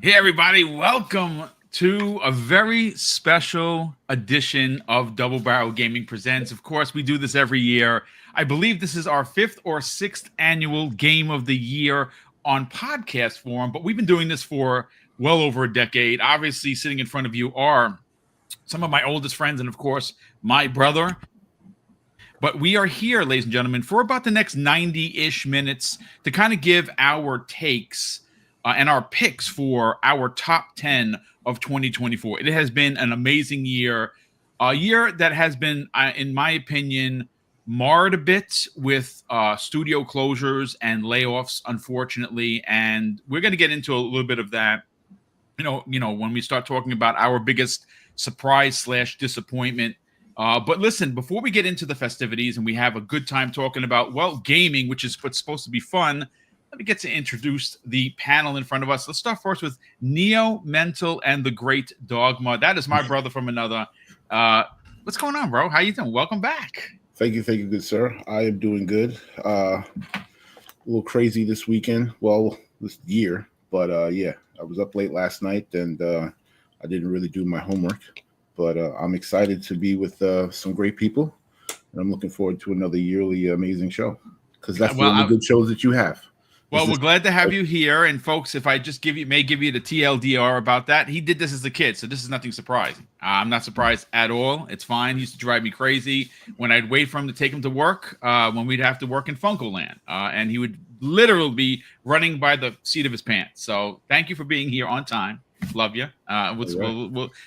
Hey, everybody. Welcome to a very special edition of Double Barrel Gaming Presents. Of course, we do this every year. I believe this is our 5th or 6th annual Game of the Year on podcast form, but we've been doing this for well over a decade. Obviously, sitting in front of you are some of my oldest friends and, of course, my brother. But we are here, ladies and gentlemen, for about the next 90-ish minutes to kind of give our takes and our picks for our top 10 of 2024. It has been an amazing year, a year that has been, in my opinion, marred a bit with studio closures and layoffs, unfortunately. And we're going to get into a little bit of that, when we start talking about our biggest surprise/disappointment. But listen, before we get into the festivities and we have a good time talking about, well, gaming, which is what's supposed to be fun, let me get to introduce the panel in front of us. Let's start first with Neo, Mental, and the Great Dogma. That is my brother from another. What's going on, bro? How you doing? Welcome back. Thank you, good sir. I am doing good. A little crazy this weekend. Well, this year, but yeah, I was up late last night and I didn't really do my homework. But I'm excited to be with some great people, and I'm looking forward to another yearly amazing show because that's one of the good shows that you have. Well, we're glad to have you here. And folks, if I just may give you the TLDR about that, he did this as a kid, so this is nothing surprising. I'm not surprised at all. It's fine. He used to drive me crazy when I'd wait for him to take him to work, when we'd have to work in Funkoland, and he would literally be running by the seat of his pants. So thank you for being here on time. Love you.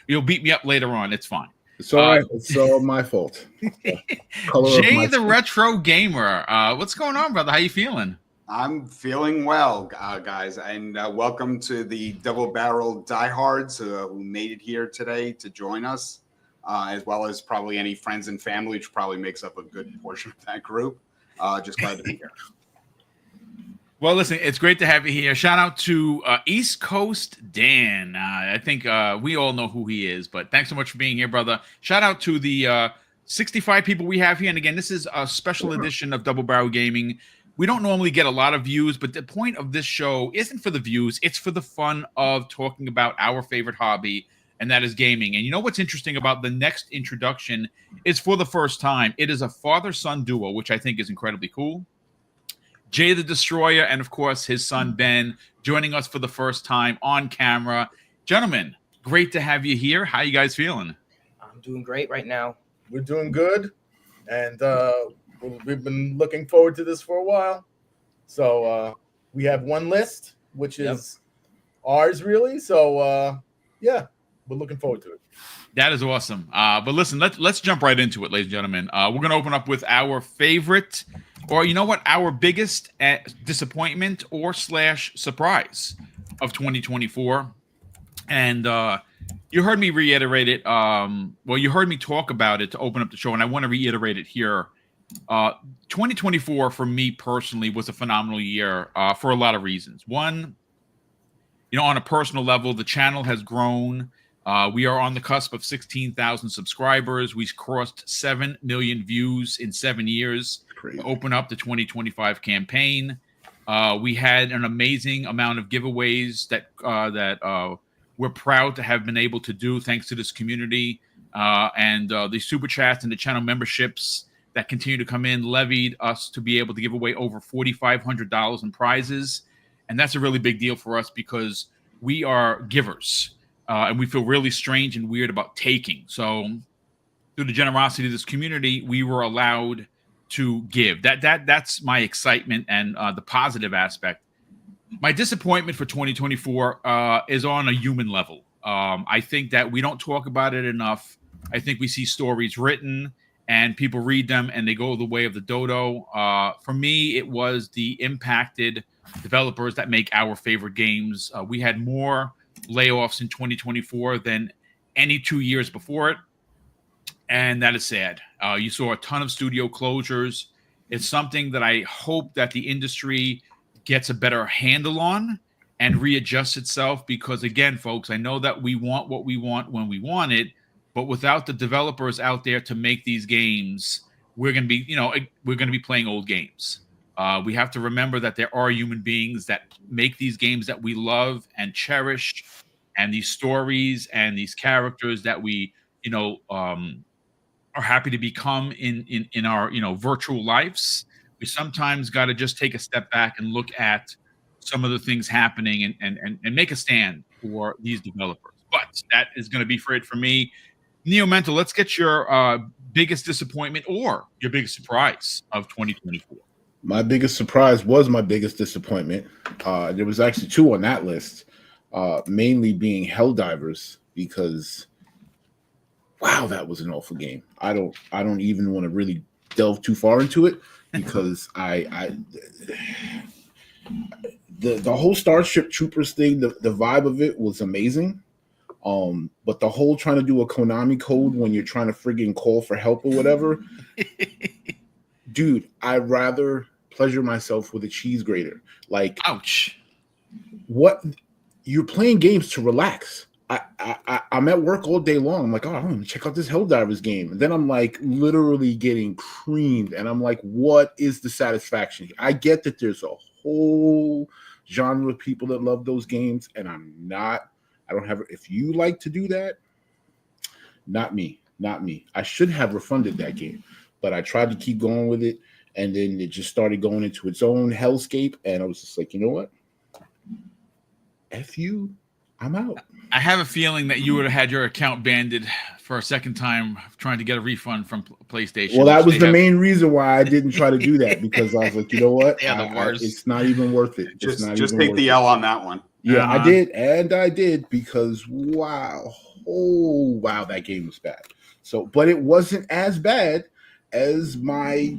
You'll beat me up later on. It's fine. It's all right. It's all my fault. Jay the Retro Gamer. What's going on, brother? How you feeling? I'm feeling well, guys, and welcome to the Double Barrel diehards who made it here today to join us, as well as probably any friends and family, which probably makes up a good portion of that group. Just glad to be here. Well, listen, it's great to have you here. Shout out to East Coast Dan. I think we all know who he is, but thanks so much for being here, brother. Shout out to the 65 people we have here. And again, this is a special edition of Double Barrel Gaming. We don't normally get a lot of views, but the point of this show isn't for the views. It's for the fun of talking about our favorite hobby, and that is gaming. And you know what's interesting about the next introduction is for the first time, it is a father-son duo, which I think is incredibly cool. Jay the Destroyer and, of course, his son Ben joining us for the first time on camera. Gentlemen, great to have you here. How you guys feeling? I'm doing great right now. We're doing good, and we've been looking forward to this for a while. So we have one list, which is ours, really. So, yeah, we're looking forward to it. That is awesome. But listen, let's jump right into it, ladies and gentlemen. We're going to open up with our favorite, or you know what, our biggest disappointment or / surprise of 2024. And you heard me reiterate it. You heard me talk about it to open up the show, and I want to reiterate it here. 2024 for me personally was a phenomenal year for a lot of reasons. One, on a personal level, the channel has grown. We are on the cusp of 16,000 subscribers. We crossed 7 million views in 7 years to open up the 2025 campaign. We had an amazing amount of giveaways that we're proud to have been able to do thanks to this community. And the super chats and the channel memberships that continue to come in levied us to be able to give away over $4,500 in prizes. And that's a really big deal for us because we are givers. And we feel really strange and weird about taking. So through the generosity of this community, we were allowed to give. That's my excitement and the positive aspect. My disappointment for 2024 is on a human level. I think that we don't talk about it enough. I think we see stories written and people read them and they go the way of the dodo. For me, it was the impacted developers that make our favorite games. We had more layoffs in 2024 than any 2 years before it, and that is sad. You saw a ton of studio closures. It's something that I hope that the industry gets a better handle on and readjusts itself, because again, folks, I know that we want what we want when we want it, but without the developers out there to make these games, we're going to be playing old games. We have to remember that there are human beings that make these games that we love and cherish, and these stories and these characters that we, are happy to become in our, virtual lives. We sometimes got to just take a step back and look at some of the things happening and make a stand for these developers. But that is going to be for it for me. Neo Mental, let's get your biggest disappointment or your biggest surprise of 2024. My biggest surprise was my biggest disappointment. There was actually two on that list, mainly being Helldivers, because wow, that was an awful game. I don't even want to really delve too far into it because the whole Starship Troopers thing, the vibe of it was amazing. But the whole trying to do a Konami code when you're trying to friggin' call for help or whatever, dude, I'd rather pleasure myself with a cheese grater. Like, ouch. What? You're playing games to relax. I'm at work all day long. I'm like, oh, I'm gonna check out this Helldivers game. And then I'm like literally getting creamed. And I'm like, what is the satisfaction? I get that there's a whole genre of people that love those games, and I don't have, if you like to do that, not me. I should have refunded that game, but I tried to keep going with it, and then it just started going into its own hellscape, and I was just like, you know what? F you, I'm out. I have a feeling that you would have had your account banned for a second time trying to get a refund from PlayStation. Well, that was the main reason why I didn't try to do that, because I was like, you know what? It's not even worth it. Just take the L on that one. Yeah, I did, because wow, that game was bad. So, but it wasn't as bad as my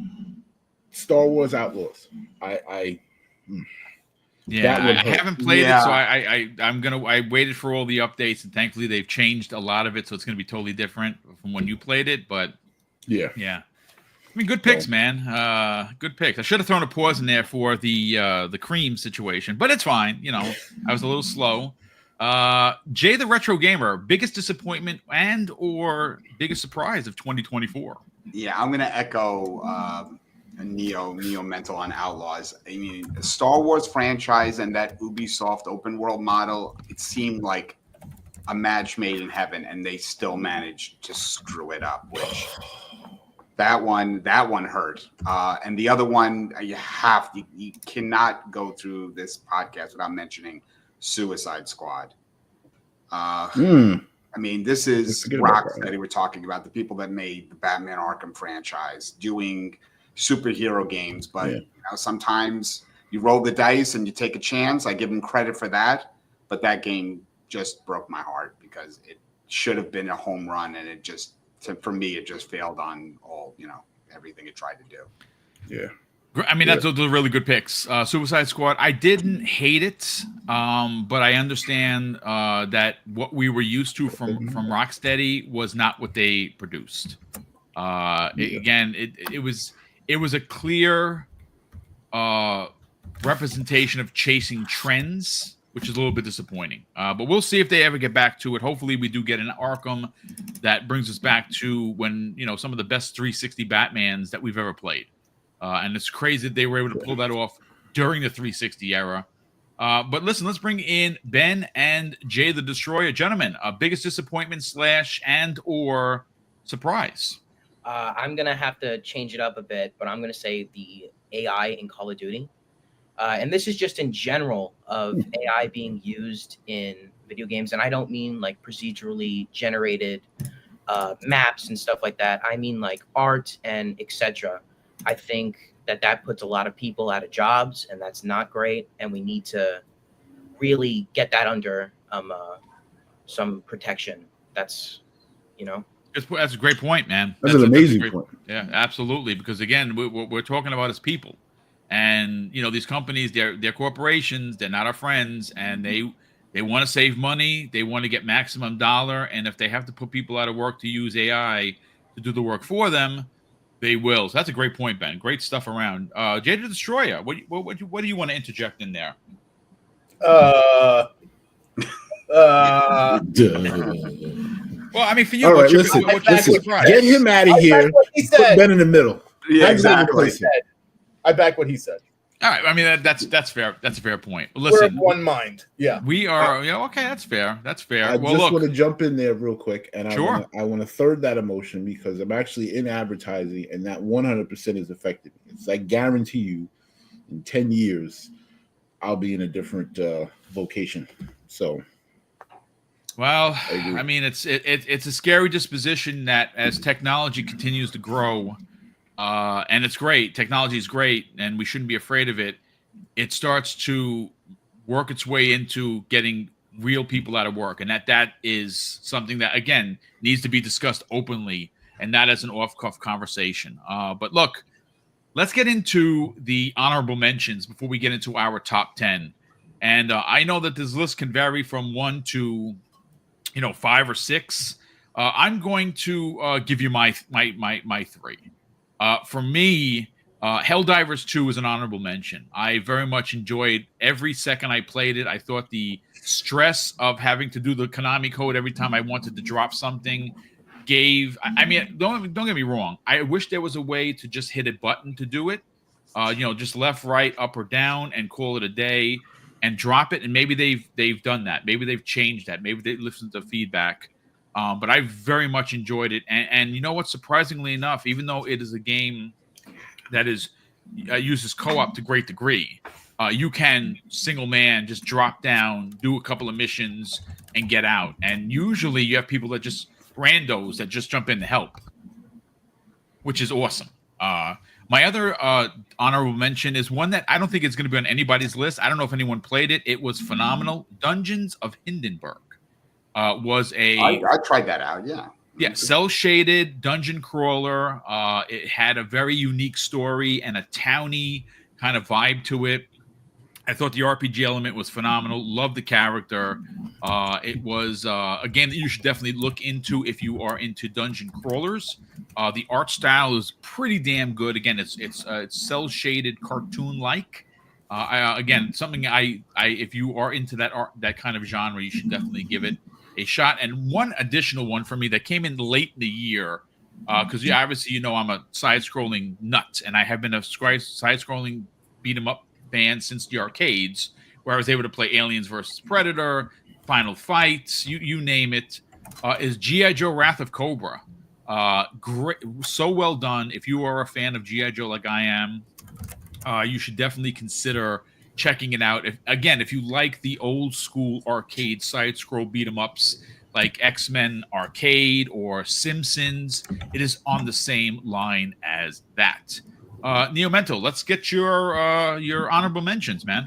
Star Wars Outlaws. I haven't played it, so I waited for all the updates, and thankfully they've changed a lot of it, so it's gonna be totally different from when you played it. But yeah. I mean, good picks, man. Good picks. I should have thrown a pause in there for the cream situation, but it's fine. I was a little slow. Jay the Retro Gamer, biggest disappointment and or biggest surprise of 2024. Yeah, I'm gonna echo Neo Mental on Outlaws. I mean, the Star Wars franchise and that Ubisoft open world model, it seemed like a match made in heaven, and they still managed to screw it up, which that one hurt. And the other one, you cannot go through this podcast without mentioning Suicide Squad. I mean, this is Rocksteady we're talking about, the people that made the Batman Arkham franchise, doing superhero games. But sometimes you roll the dice and you take a chance. I give them credit for that. But that game just broke my heart, because it should have been a home run, and it just, for me, it just failed on all, everything it tried to do. Yeah. I mean, those are really good picks. Suicide Squad, I didn't hate it, but I understand that what we were used to from Rocksteady was not what they produced. It was a clear representation of chasing trends, which is a little bit disappointing. But we'll see if they ever get back to it. Hopefully we do get an Arkham that brings us back to when, some of the best 360 Batmans that we've ever played. And it's crazy that they were able to pull that off during the 360 era. But listen, let's bring in Ben and Jay the Destroyer. Gentlemen, biggest disappointment / and or surprise? I'm going to have to change it up a bit, but I'm going to say the AI in Call of Duty. And this is just in general of AI being used in video games. And I don't mean like procedurally generated maps and stuff like that. I mean like art and etc. I think that puts a lot of people out of jobs, and that's not great. And we need to really get that under some protection. That's That's a great point, man. That's an amazing point. Yeah, absolutely. Because again, what we're talking about is people, and these companies, they're corporations. They're not our friends, and they want to save money. They want to get maximum dollar, and if they have to put people out of work to use AI to do the work for them, they will. So that's a great point, Ben. Great stuff around. Jay the Destroyer, what do you want to interject in there? Duh. Well, I mean, for you, all right, listen, get him out of here. Put Ben in the middle. Yeah, exactly. I back what he said. All right. I mean, that's fair. That's a fair point. We're Listen, of one mind. Yeah. we are. Okay, that's fair. That's fair. I Well, just look. want to jump in there real quick, and Sure. I want to third that emotion because I'm actually in advertising, and that 100% is affected me. It's I guarantee you, in 10 years, I'll be in a different vocation. So, Well, agree. I mean, it's a scary disposition that as technology continues to grow, and it's great. Technology is great, and we shouldn't be afraid of it. It starts to work its way into getting real people out of work, and that is something that again needs to be discussed openly, and not as an off-cuff conversation. But look, let's get into the honorable mentions before we get into our top 10. And I know that this list can vary from 1 to 5 or 6. I'm going to give you my 3. For me, Helldivers 2 is an honorable mention. I very much enjoyed every second I played it. I thought the stress of having to do the Konami code every time I wanted to drop something gave. I mean, don't get me wrong. I wish there was a way to just hit a button to do it. Just left, right, up, or down, and call it a day, and drop it. And maybe they've done that. Maybe they've changed that. Maybe they listened to feedback. But I very much enjoyed it. And you know what? Surprisingly enough, even though it is a game that is uses co-op to great degree, you can single man just drop down, do a couple of missions, and get out. And usually you have people that just randos that just jump in to help, which is awesome. My other honorable mention is one that I don't think it's going to be on anybody's list. I don't know if anyone played it. It was phenomenal. Dungeons of Hindenburg was I tried that out. Yeah, cell shaded dungeon crawler. It had a very unique story and a towny kind of vibe to it. I thought the RPG element was phenomenal. Loved the character. It was a game that you should definitely look into if you are into dungeon crawlers. The art style is pretty damn good. Again, it's cell shaded, cartoon like. Again, something I if you are into that kind of genre, you should definitely give it a shot. And one additional one for me that came in late in the year, because obviously I'm a side-scrolling nut, and I have been a side-scrolling beat 'em up fan since the arcades, where I was able to play Aliens versus Predator, Final Fights, you name it. Is G.I. Joe: Wrath of Cobra. Great, so well done. If you are a fan of G.I. Joe like I am, you should definitely consider checking it out. If you like the old school arcade side scroll beat 'em ups like X-Men Arcade or Simpsons, it is on the same line as that. Neomento, let's get your honorable mentions, man.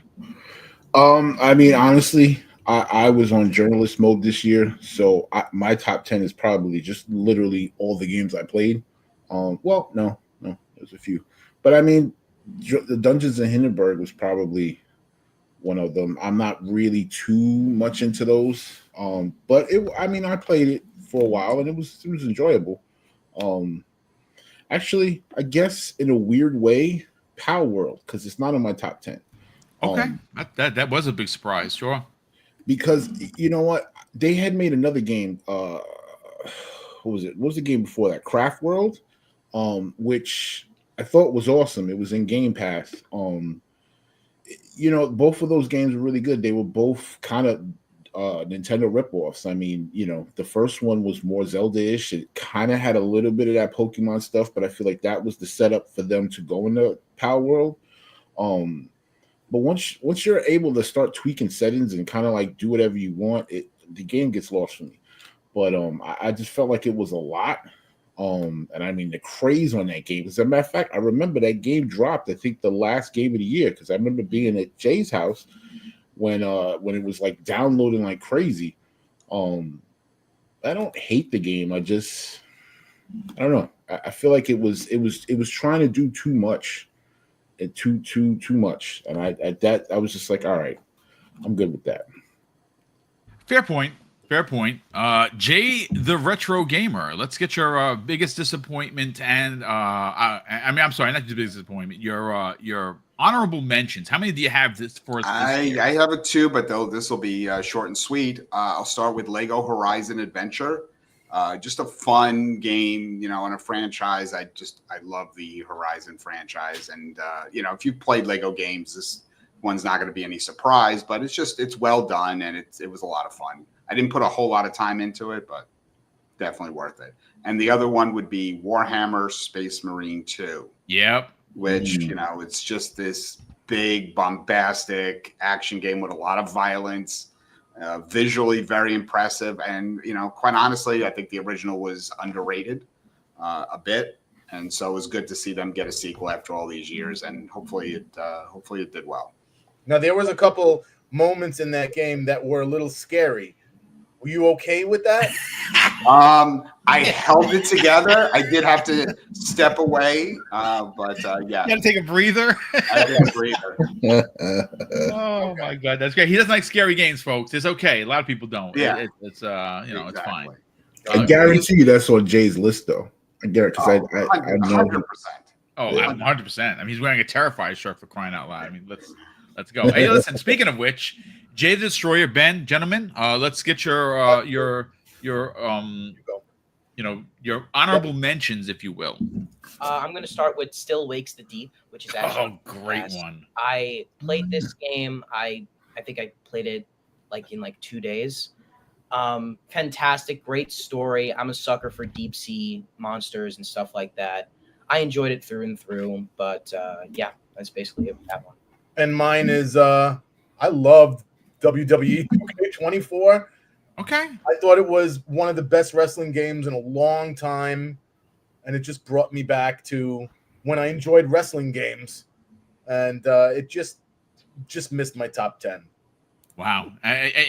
I mean, honestly, I was on journalist mode this year, so my top 10 is probably just literally all the games I played. Well, no, there's a few, but I mean, the Dungeons of Hindenburg was probably one of them. I'm not really too much into those, but I played it for a while and it was enjoyable. Actually, I guess in a weird way, Power World, because it's not on my top 10. Okay, that was a big surprise, sure. Because you know what, they had made another game. What was it? What was the game before that? Craft World, which I thought was awesome. It was in Game Pass. Both of those games were really good. They were both kind of Nintendo ripoffs. I mean, the first one was more Zelda-ish. It kind of had a little bit of that Pokemon stuff, but I feel like that was the setup for them to go into Power World. But once you're able to start tweaking settings and kind of like do whatever you want, the game gets lost for me. But I just felt like it was a lot. And I mean the craze on that game. As a matter of fact, I remember that game dropped, I think the last game of the year, because I remember being at Jay's house when it was like downloading like crazy. I don't hate the game. I don't know. I feel like it was trying to do too much. Too much. And I was just like, all right, I'm good with that. Fair point. Jay the Retro Gamer, let's get your biggest disappointment and I'm sorry, not your biggest disappointment, your honorable mentions. How many do you have for us this year? I have a 2, but this will be short and sweet. I'll start with Lego Horizon Adventure. Just a fun game, you know, and a franchise. I love the Horizon franchise. And, you know, if you've played Lego games, this one's not going to be any surprise, but it's well done. And it was a lot of fun. I didn't put a whole lot of time into it, but definitely worth it. And the other one would be Warhammer Space Marine 2. Yep. Which, you know, it's just this big, bombastic action game with a lot of violence. Visually very impressive, and you know, quite honestly, I think the original was underrated a bit, and so it was good to see them get a sequel after all these years, and hopefully it did well. Now there was a couple moments in that game that were a little scary. Were you okay with that? I held it together. I did have to step away, but yeah. You got to take a breather. I did a breather. Oh my God, that's great. He doesn't like scary games, folks. It's okay. A lot of people don't. Yeah, it's you know, exactly. It's fine. I guarantee you that's on Jay's list, though. I guarantee because I know. 100%. Oh, 100%. I mean, he's wearing a Terrifier shirt for crying out loud. I mean, let's go. Hey, listen. Speaking of which, Jay the Destroyer, Ben, gentlemen, let's get your your honorable mentions, if you will. I'm going to start with Still Wakes the Deep, which is actually great one. I played this game. I think I played it in 2 days. Fantastic, great story. I'm a sucker for deep sea monsters and stuff like that. I enjoyed it through and through, but yeah, that's basically it with that one. And mine is I loved WWE 2K24. Okay. I thought it was one of the best wrestling games in a long time, and it just brought me back to when I enjoyed wrestling games, and it just missed my top 10. Wow.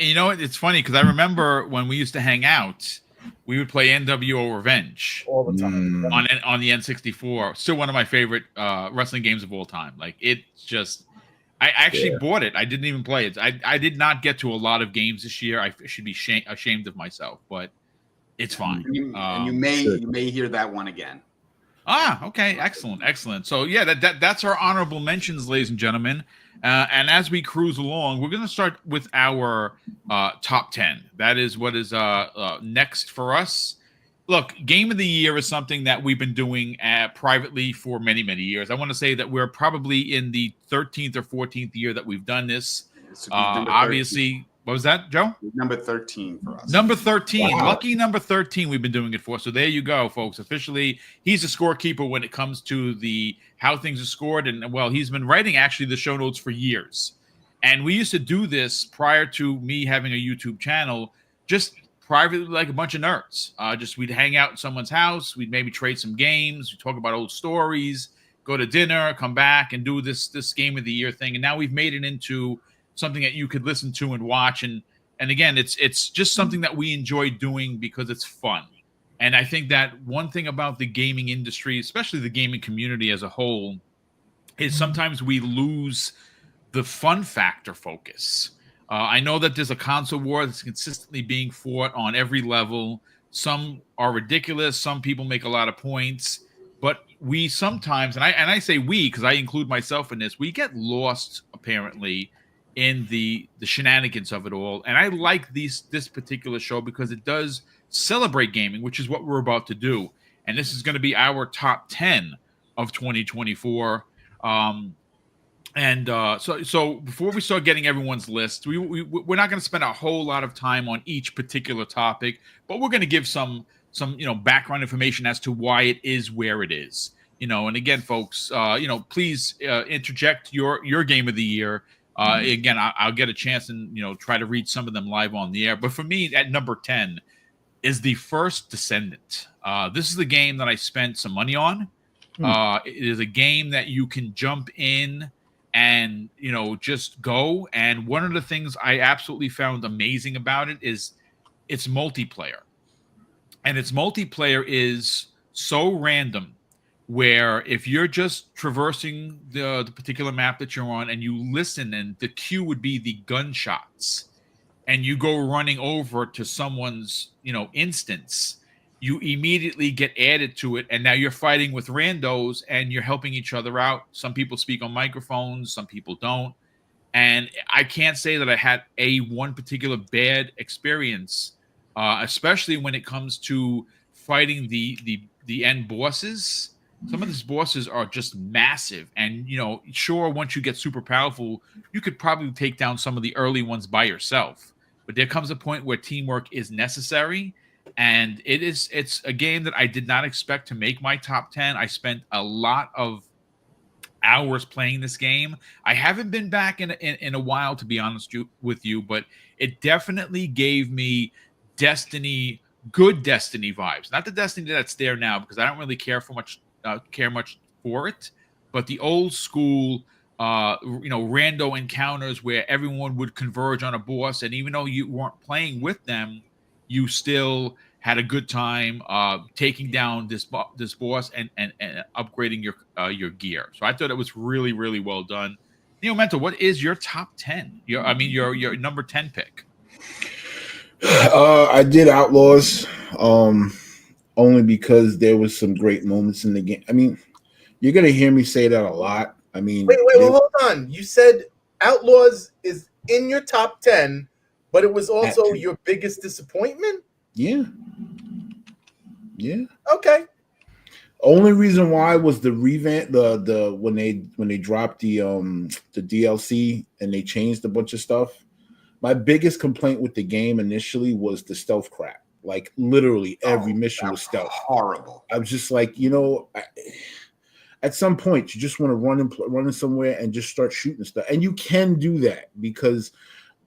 You know what? It's funny because I remember when we used to hang out, we would play NWO Revenge all the time on the N64. Still one of my favorite wrestling games of all time. Like, it's just, I actually bought it. I didn't even play it. I did not get to a lot of games this year. I should be ashamed of myself, but it's fine. And you may hear that one again. Okay. Excellent. So yeah, that's our honorable mentions, ladies and gentlemen. And as we cruise along, we're going to start with our top 10. That is what is next for us. Look, Game of the Year is something that we've been doing privately for many, many years. I want to say that we're probably in the 13th or 14th year that we've done this. Obviously, what was that, Joe? Number 13 for us. Number 13. Wow. Lucky number 13 we've been doing it for. So there you go, folks. Officially, he's a scorekeeper when it comes to the how things are scored. And, well, he's been writing, actually, the show notes for years. And we used to do this prior to me having a YouTube channel, just privately like a bunch of nerds. We'd hang out in someone's house. We'd maybe trade some games. We'd talk about old stories, go to dinner, come back, and do this Game of the Year thing. And now we've made it into something that you could listen to and watch. And again, it's just something that we enjoy doing because it's fun. And I think that one thing about the gaming industry, especially the gaming community as a whole, is sometimes we lose the fun factor focus. I know that there's a console war that's consistently being fought on every level. Some are ridiculous. Some people make a lot of points. But we sometimes, and I say we because I include myself in this, we get lost, apparently, in the shenanigans of it all. And I like this particular show because it does celebrate gaming, which is what we're about to do. And this is going to be our top 10 of 2024. So before we start getting everyone's list, we're not going to spend a whole lot of time on each particular topic, but we're going to give some background information as to why it is where it is. And again, folks, please interject your game of the year. Again, I'll get a chance and try to read some of them live on the air. But for me, at number 10 is The First Descendant. This is the game that I spent some money on. It is a game that you can jump in and just go. And one of the things I absolutely found amazing about it is its multiplayer. And its multiplayer is so random, where if you're just traversing the particular map that you're on and you listen, and the cue would be the gunshots, and you go running over to someone's instance, you immediately get added to it, and now you're fighting with randos and you're helping each other out. Some people speak on microphones, some people don't. And I can't say that I had one particular bad experience especially when it comes to fighting the end bosses. Some of these bosses are just massive, and sure, once you get super powerful, you could probably take down some of the early ones by yourself. But there comes a point where teamwork is necessary, and it's a game that I did not expect to make my top 10. I spent a lot of hours playing this game. I haven't been back in a while, to be honest with you, but it definitely gave me Destiny, good Destiny vibes. Not the Destiny that's there now, because I don't really care much for it, but the old school rando encounters where everyone would converge on a boss, and even though you weren't playing with them, you still had a good time taking down this boss and upgrading your gear. So I thought it was really, really well done. Neo Mental, what is your top 10? Your number 10 pick? I did Outlaws only because there was some great moments in the game. I mean, you're gonna hear me say that a lot. I mean, wait, hold on. You said Outlaws is in your top 10, but it was also your biggest disappointment? Yeah. Okay. Only reason why was the revamp, the when they dropped the DLC and they changed a bunch of stuff. My biggest complaint with the game initially was the stealth crap. Like literally every mission was stealth. Horrible. I was just like, at some point you just want to run in somewhere and just start shooting stuff, and you can do that because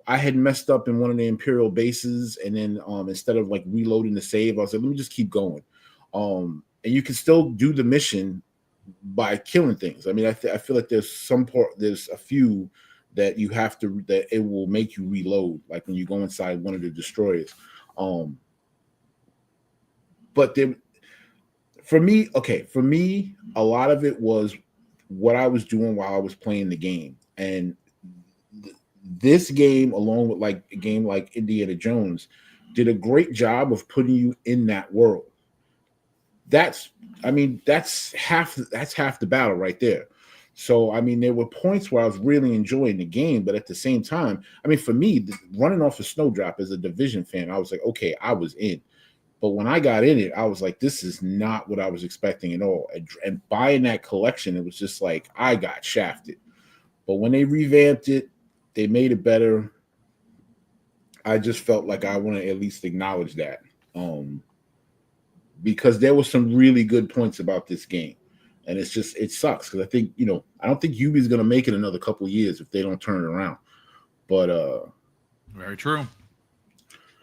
I had messed up in one of the Imperial bases, and then instead of like reloading the save, I was like, let me just keep going. And you can still do the mission by killing things. I mean, I feel like there's a few that you have to, that it will make you reload, like when you go inside one of the destroyers. But for me, a lot of it was what I was doing while I was playing the game, and this game, along with like a game like Indiana Jones, did a great job of putting you in that world. That's half the battle right there. So I mean, there were points where I was really enjoying the game, but at the same time, I mean, for me, running off a snowdrop as a Division fan, I was like, okay, I was in. But when I got in it, I was like, this is not what I was expecting at all. And buying that collection, it was just like I got shafted. But when they revamped it, they made it better. I just felt like I want to at least acknowledge that, because there were some really good points about this game, and it sucks because I think I don't think Ubi's going to make it another couple of years if they don't turn it around. But very true.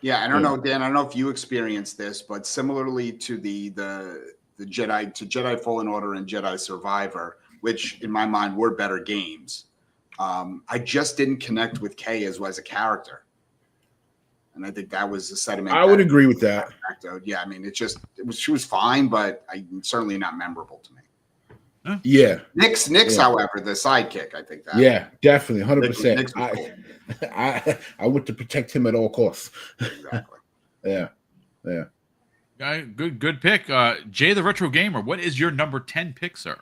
Yeah, I don't know, Dan. I don't know if you experienced this, but similarly to the Jedi Fallen Order and Jedi Survivor, which in my mind were better games. I just didn't connect with Kay as a character, and I think that was the sediment. I would agree with that. Yeah, I mean, she was fine, but certainly not memorable to me. Huh? Yeah, Nix, however, the sidekick, I think that. Yeah, definitely, 100%. I want to protect him at all costs. Exactly. Yeah. Good pick, Jay the Retro Gamer. What is your number 10 pick, sir?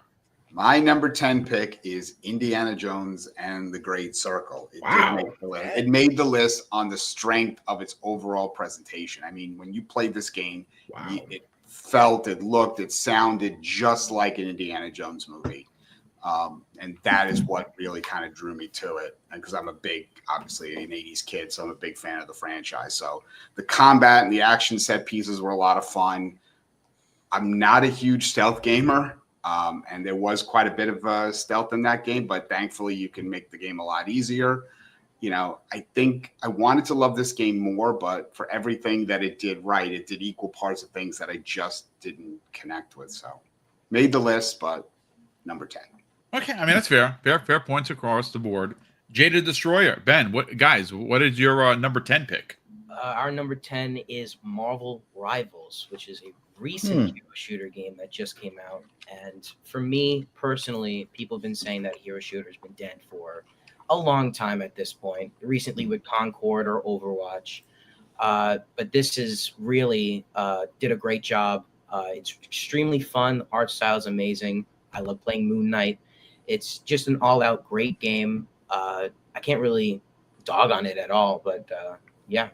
My number 10 pick is Indiana Jones and the Great Circle. It made the list on the strength of its overall presentation. I mean, when you played this game, it felt, it looked, it sounded just like an Indiana Jones movie. And that is what really kind of drew me to it. And because I'm obviously an 80s kid, so I'm a big fan of the franchise. So the combat and the action set pieces were a lot of fun. I'm not a huge stealth gamer. And there was quite a bit of stealth in that game, but thankfully you can make the game a lot easier. I think I wanted to love this game more, but for everything that it did right, it did equal parts of things that I just didn't connect with. So made the list, but number 10. Okay, I mean, that's fair. Fair points across the board. Jada Destroyer. Ben, what is your number 10 pick? Our number 10 is Marvel Rivals, which is a recent hero shooter game that just came out. And for me personally, people have been saying that hero shooter's been dead for a long time at this point, recently with Concord or Overwatch. But this is really did a great job. It's extremely fun. Art style is amazing. I love playing Moon Knight. It's just an all-out great game. I can't really dog on it at all, but yeah.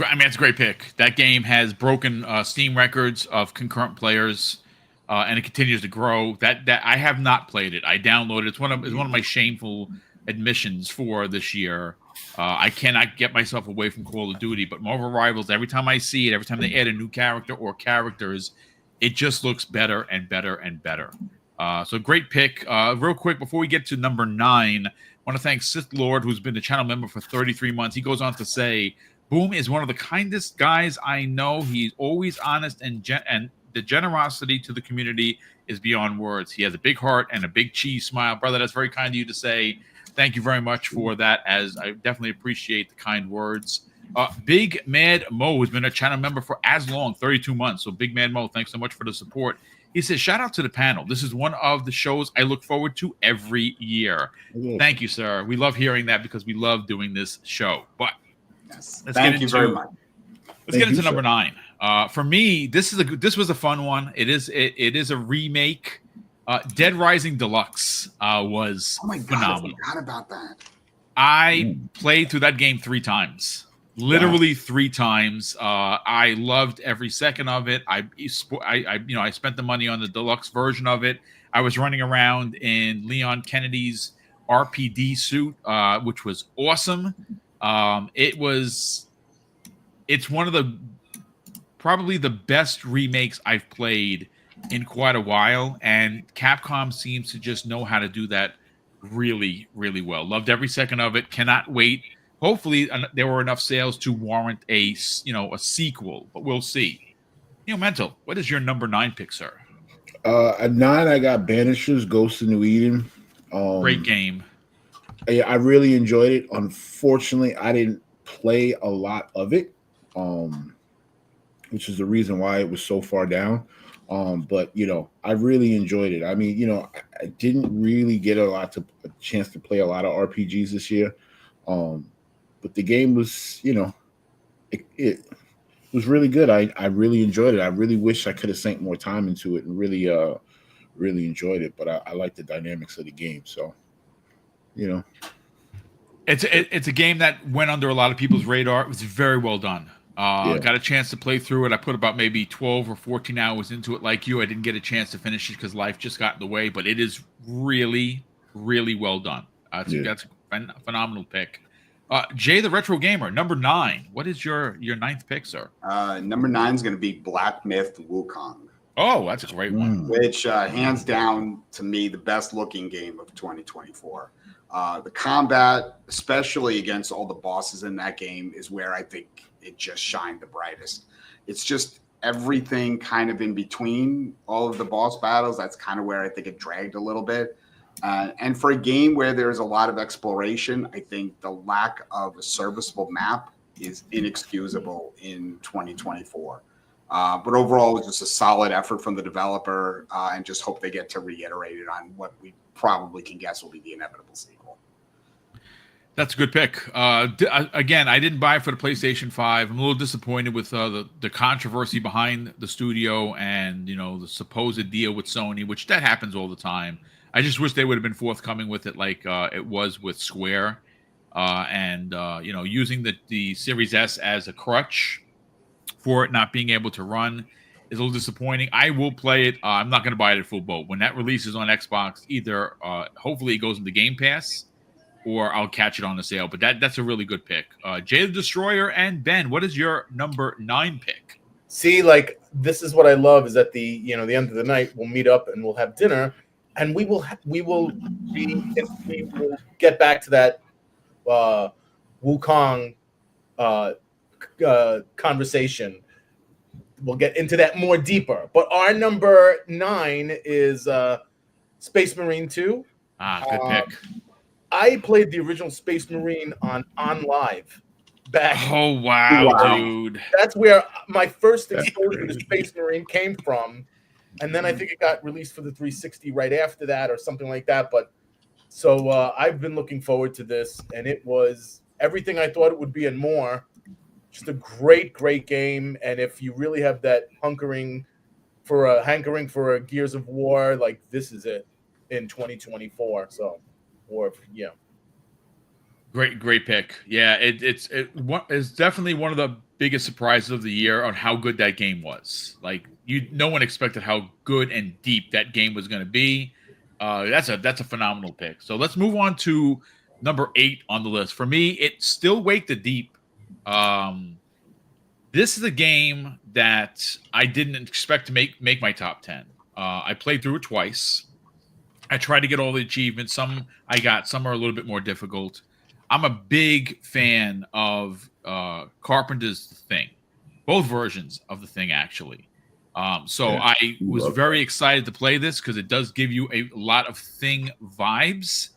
I mean, it's a great pick. That game has broken Steam records of concurrent players, and it continues to grow. That I have not played it. I downloaded it. It's one of my shameful admissions for this year. I cannot get myself away from Call of Duty, but Marvel Rivals, every time I see it, every time they add a new character or characters, it just looks better and better and better. So great pick. Real quick, before we get to number 9, I want to thank Sith Lord, who's been a channel member for 33 months. He goes on to say, Boom is one of the kindest guys I know. He's always honest, and the generosity to the community is beyond words. He has a big heart and a big cheese smile. Brother, that's very kind of you to say. Thank you very much for that, as I definitely appreciate the kind words. Big Mad Mo has been a channel member for as long, 32 months. So Big Mad Mo, thanks so much for the support. He says, shout out to the panel. This is one of the shows I look forward to every year. Thank you, sir. We love hearing that because we love doing this show. But yes, thank you very much. Let's get into number 9. For me, this was a fun one. It is a remake. Dead Rising Deluxe was phenomenal. I forgot about that. I played through that game 3 times. Literally 3 times. I loved every second of it. I spent the money on the deluxe version of it. I was running around in Leon Kennedy's RPD suit, which was awesome. It's one of probably the best remakes I've played in quite a while, and Capcom seems to just know how to do that really, really well. Loved every second of it. Cannot wait. Hopefully, there were enough sales to warrant a sequel, but we'll see. Mental, what is your number 9 pick, sir? At 9, I got Banishers: Ghosts of New Eden. Great game. I really enjoyed it. Unfortunately, I didn't play a lot of it, which is the reason why it was so far down. But I really enjoyed it. I mean, I didn't really get a chance to play a lot of RPGs this year. But the game was, it was really good. I really enjoyed it. I really wish I could have sank more time into it and really enjoyed it. But I like the dynamics of the game. So, it's a game that went under a lot of people's radar. It was very well done. Got a chance to play through it. I put about maybe 12 or 14 hours into it. Like you, I didn't get a chance to finish it because life just got in the way. But it is really, really well done. That's a phenomenal pick. Jay the Retro Gamer, number 9. What is your 9th pick, sir? Number 9 is going to be Black Myth Wukong. Oh, that's a great one. Which, hands down, to me, the best looking game of 2024. The combat, especially against all the bosses in that game, is where I think it just shined the brightest. It's just everything kind of in between all of the boss battles. That's kind of where I think it dragged a little bit. And for a game where there's a lot of exploration, I think the lack of a serviceable map is inexcusable in 2024. But overall, it's just a solid effort from the developer, and just hope they get to reiterate it on what we probably can guess will be the inevitable sequel. That's a good pick. Again, I didn't buy it for the PlayStation 5. I'm a little disappointed with the controversy behind the studio and the supposed deal with Sony, which that happens all the time. I just wish they would have been forthcoming with it like it was with Square, and using the Series S as a crutch for it not being able to run is a little disappointing. I will play it. I'm not going to buy it at full boat. When that releases on Xbox, either hopefully it goes into Game Pass or I'll catch it on the sale. But that's a really good pick. Jay the Destroyer and Ben, what is your number 9 pick? See, this is what I love is at the end of the night, we'll meet up and we'll have dinner. And we will get back to that Wukong conversation. We'll get into that more deeper. But our number 9 is Space Marine 2. Good pick. I played the original Space Marine on Live back. Oh, wow, dude. That's where my first exposure to Space Marine came from. And then I think it got released for the 360 right after that or something like that. But so I've been looking forward to this, and it was everything I thought it would be and more. Just a great, great game. And if you really have that hankering for a Gears of War, this is it in 2024. So, Great pick. Yeah, it's definitely one of the biggest surprises of the year on how good that game was. Like no one expected how good and deep that game was going to be. That's a phenomenal pick. So let's move on to number 8 on the list. For me, it's still Wake the Deep. This is a game that I didn't expect to make my top 10. I played through it twice. I tried to get all the achievements. Some I got, some are a little bit more difficult. I'm a big fan of Carpenter's Thing, both versions of the Thing, actually. So Yeah, I was very excited to play this because it does give you a lot of Thing vibes,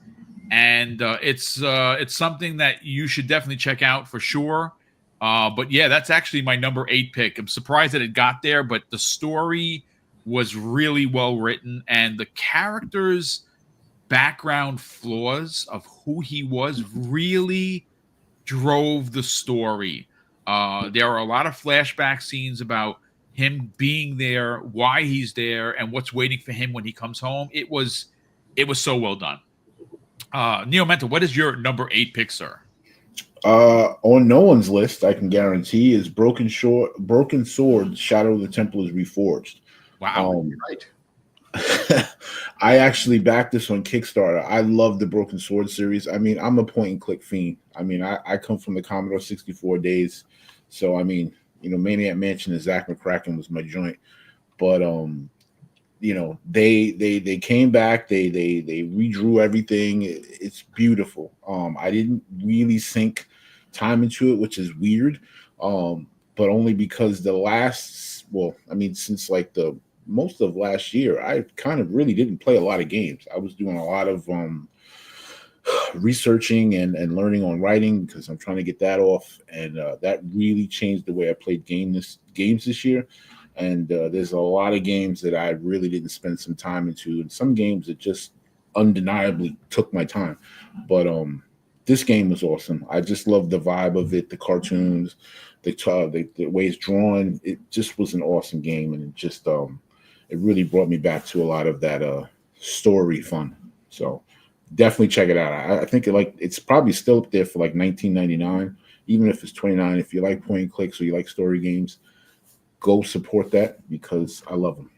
and it's something that you should definitely check out for sure. But yeah, that's actually my number 8 pick. I'm surprised that it got there, but the story was really well written, and the characters' background flaws of who he was really drove the story. There are a lot of flashback scenes about him being there, why he's there, and what's waiting for him when he comes home. It was so well done. Neo Mental, what is your number 8 pick, sir? On no one's list, I can guarantee, is Broken Sword, Shadow of the Temple is Reforged. Wow. Right. I actually backed this on Kickstarter. I love the Broken Sword series. I mean, I'm a point and click fiend. I mean, I come from the Commodore 64 days. So, I mean, Maniac Mansion and Zach McCracken was my joint. But, they came back. They redrew everything. It's beautiful. I didn't really sink time into it, which is weird. But only because since like the most of last year, I kind of really didn't play a lot of games. I was doing a lot of researching and learning on writing because I'm trying to get that off. And that really changed the way I played games this year. And there's a lot of games that I really didn't spend some time into, and some games that just undeniably took my time. But this game was awesome. I just love the vibe of it, the cartoons, the way it's drawn. It just was an awesome game, and it just it really brought me back to a lot of that story fun. So definitely check it out. I think it's probably still up there for like $19.99, even if it's $29. If you like point and clicks or you like story games, go support that because I love them.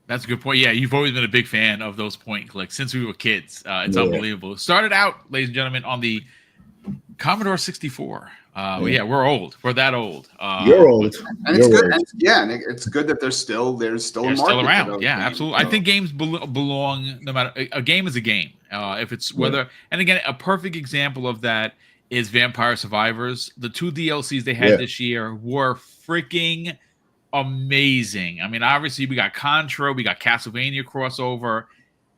That's a good point. Yeah, you've always been a big fan of those point and clicks since we were kids. It's unbelievable. Started out, ladies and gentlemen, on the Commodore 64. Yeah, we're old. We're that old. You're old. And it's good. And it's good that there's still a market still around. Yeah, games, absolutely. so. I think games belong no matter. A game is a game. If it's whether, and again, a perfect example of that is Vampire Survivors. The 2 DLCs they had this year were freaking amazing. I mean, obviously we got Contra, we got Castlevania crossover.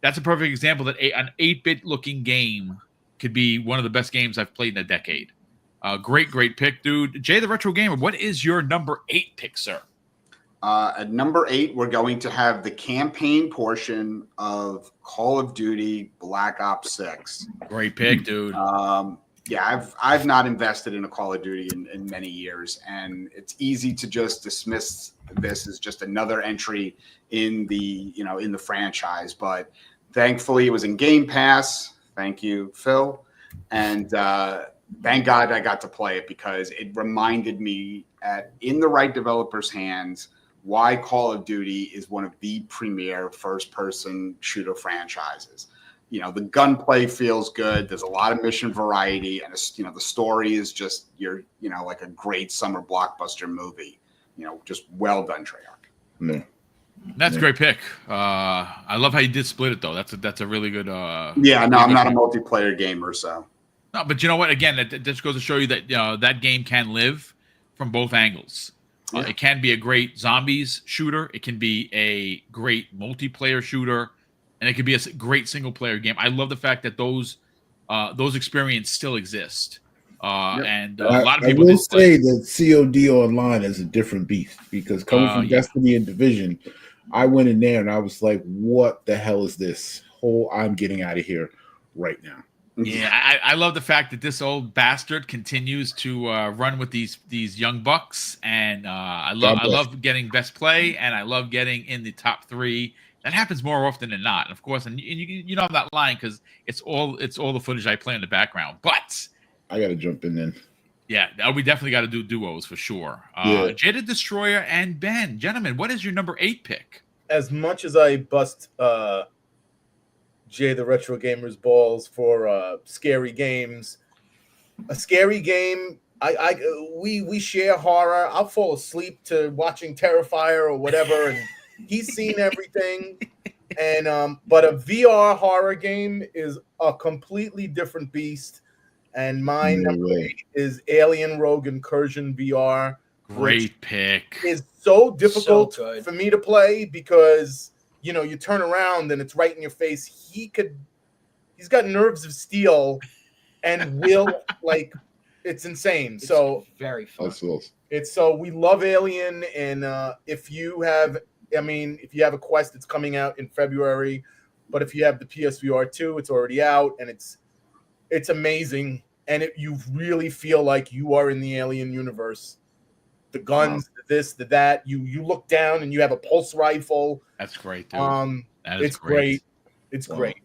That's a perfect example that an 8-bit looking game could be one of the best games I've played in a decade. Great pick, dude. Jay the Retro Gamer, what is your number 8 pick, sir? At number 8, we're going to have the campaign portion of Call of Duty Black Ops 6. Great pick, dude. Yeah, I've not invested in a Call of Duty in many years, and it's easy to just dismiss this as just another entry in the franchise. But thankfully, it was in Game Pass. Thank you, Phil, and thank God I got to play it because it reminded me, in the right developer's hands, why Call of Duty is one of the premier first-person shooter franchises. The gunplay feels good. There's a lot of mission variety, and the story is just like a great summer blockbuster movie. Just well done, Treyarch. Yeah. That's a great pick. I love how you did split it though. That's a really good. I'm not a multiplayer gamer, so. No, but you know what? Again, that just goes to show you that that game can live from both angles. Yeah. It can be a great zombies shooter. It can be a great multiplayer shooter. And it could be a great single-player game. I love the fact that those experiences still exist. And a lot of people. I will say that COD Online is a different beast because coming from Destiny and Division, I went in there and I was like, "What the hell is this? I'm getting out of here right now." Yeah, I love the fact that this old bastard continues to run with these young bucks, and I love getting best play, and I love getting in the top 3. That happens more often than not, of course. And you know I'm not lying because it's all the footage I play in the background. But I got to jump in then. Yeah, we definitely got to do duos for sure. Yeah. Jada Destroyer and Ben. Gentlemen, what is your number 8 pick? As much as I bust Jay the Retro Gamer's balls for scary games, a scary game, we share horror. I'll fall asleep to watching Terrifier or whatever, and he's seen everything. And but a VR horror game is a completely different beast. And my number 8 is Alien Rogue Incursion VR. Great pick. Is so difficult So for me to play because you turn around and it's right in your face. He's got nerves of steel and will like it's insane. It's so very fun. It's so we love Alien, and if you have a Quest, it's coming out in February, but if you have the PSVR 2, it's already out, and it's amazing, and you really feel like you are in the Alien universe. The guns, this, the that. You look down and you have a pulse rifle. That's great, dude. It's great. It's great.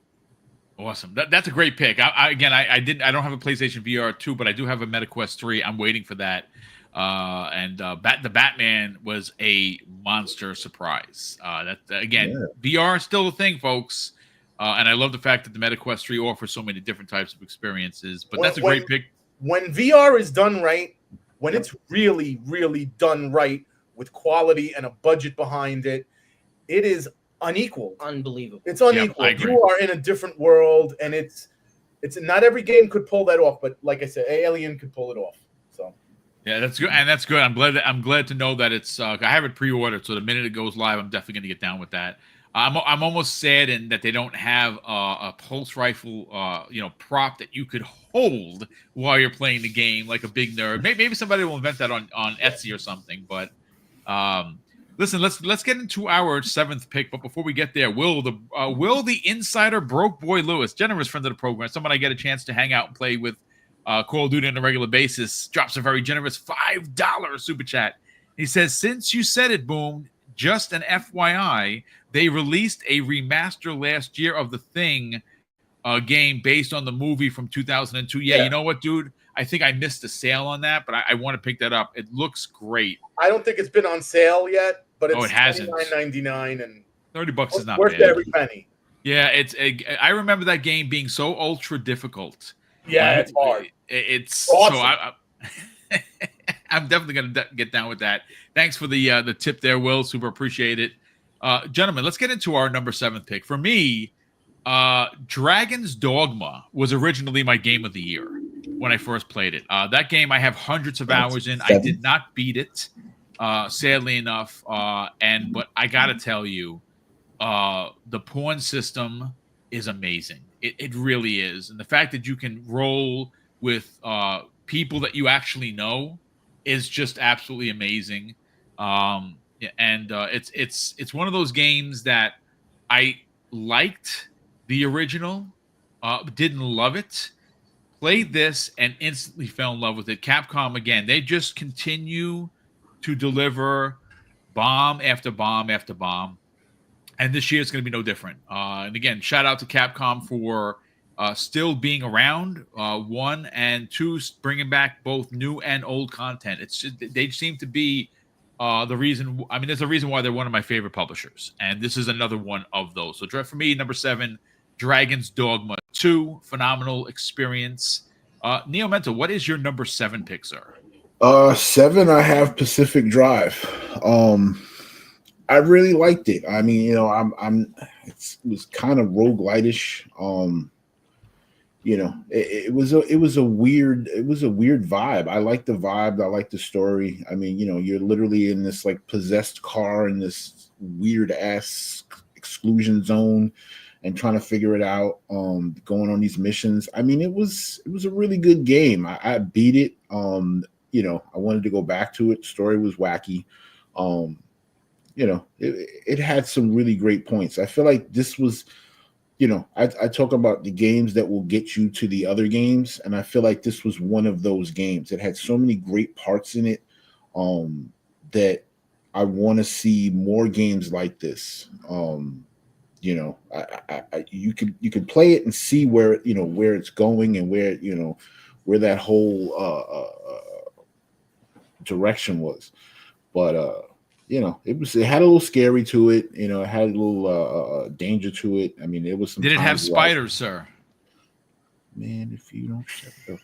Awesome. That's a great pick. I don't have a PlayStation VR 2, but I do have a MetaQuest 3. I'm waiting for that. The Batman was a monster surprise. VR is still a thing, folks. And I love the fact that the MetaQuest 3 offers so many different types of experiences. But that's a great pick. When VR is done right, when it's really, really done right with quality and a budget behind it, it is unequaled. Unbelievable. It's unequaled. You are in a different world, and it's not every game could pull that off, but like I said, Alien could pull it off. So yeah, that's good, and that's good. I'm glad to know that it's. I have it pre-ordered, so the minute it goes live, I'm definitely going to get down with that. I'm almost saddened that they don't have a pulse rifle, prop that you could hold while you're playing the game, like a big nerd. Maybe somebody will invent that on Etsy or something. But listen, let's get into our 7th pick. But before we get there, Will the Insider Broke Boy Lewis, generous friend of the program, someone I get a chance to hang out and play with Call of Duty on a regular basis, drops a very generous $5 super chat. He says, "Since you said it, Boom, just an FYI, they released a remaster last year of The Thing game based on the movie from 2002. Yeah, you know what, dude? I think I missed the sale on that, but I want to pick that up. It looks great. I don't think it's been on sale yet, but it's it hasn't. $29.99 and $30 is not worth bad. Every penny. Yeah, I remember that game being so ultra difficult. Yeah, it's hard. It's awesome. So I'm definitely going to get down with that. Thanks for the tip there, Will. Super appreciate it. Gentlemen, let's get into our number 7 pick. For me, Dragon's Dogma was originally my game of the year when I first played it. That game I have hundreds of hours in. I did not beat it, sadly enough. But I got to tell you, the pawn system is amazing. It really is. And the fact that you can roll with people that you actually know is just absolutely amazing. It's one of those games that I liked the original, didn't love it, played this and instantly fell in love with it. Capcom, again, they just continue to deliver bomb after bomb after bomb. And this year it's going to be no different. And again, shout out to Capcom for still being around, 1 and 2, bringing back both new and old content. They seem to be the reason. I mean, there's a reason why they're one of my favorite publishers, and this is another one of those. So for me, number 7, Dragon's Dogma 2, phenomenal experience. Neo Mental, what is your number 7 pick, sir? 7, I have Pacific Drive. I really liked it. I mean, it was kind of roguelite-ish. It was a weird vibe. I like the vibe. I like the story. I mean, you're literally in this like possessed car in this weird ass exclusion zone and trying to figure it out, going on these missions. I mean, it was a really good game. I beat it. I wanted to go back to it. The story was wacky. It had some really great points. I feel like this was, I talk about the games that will get you to the other games, and I feel like this was one of those games. It had so many great parts in it that I want to see more games like this. You can play it and see where it's going and where where that whole direction was. But it had a little scary to it. It had a little danger to it. I mean, it was some. Did it have times where spiders, sir? Man, if you don't shut up.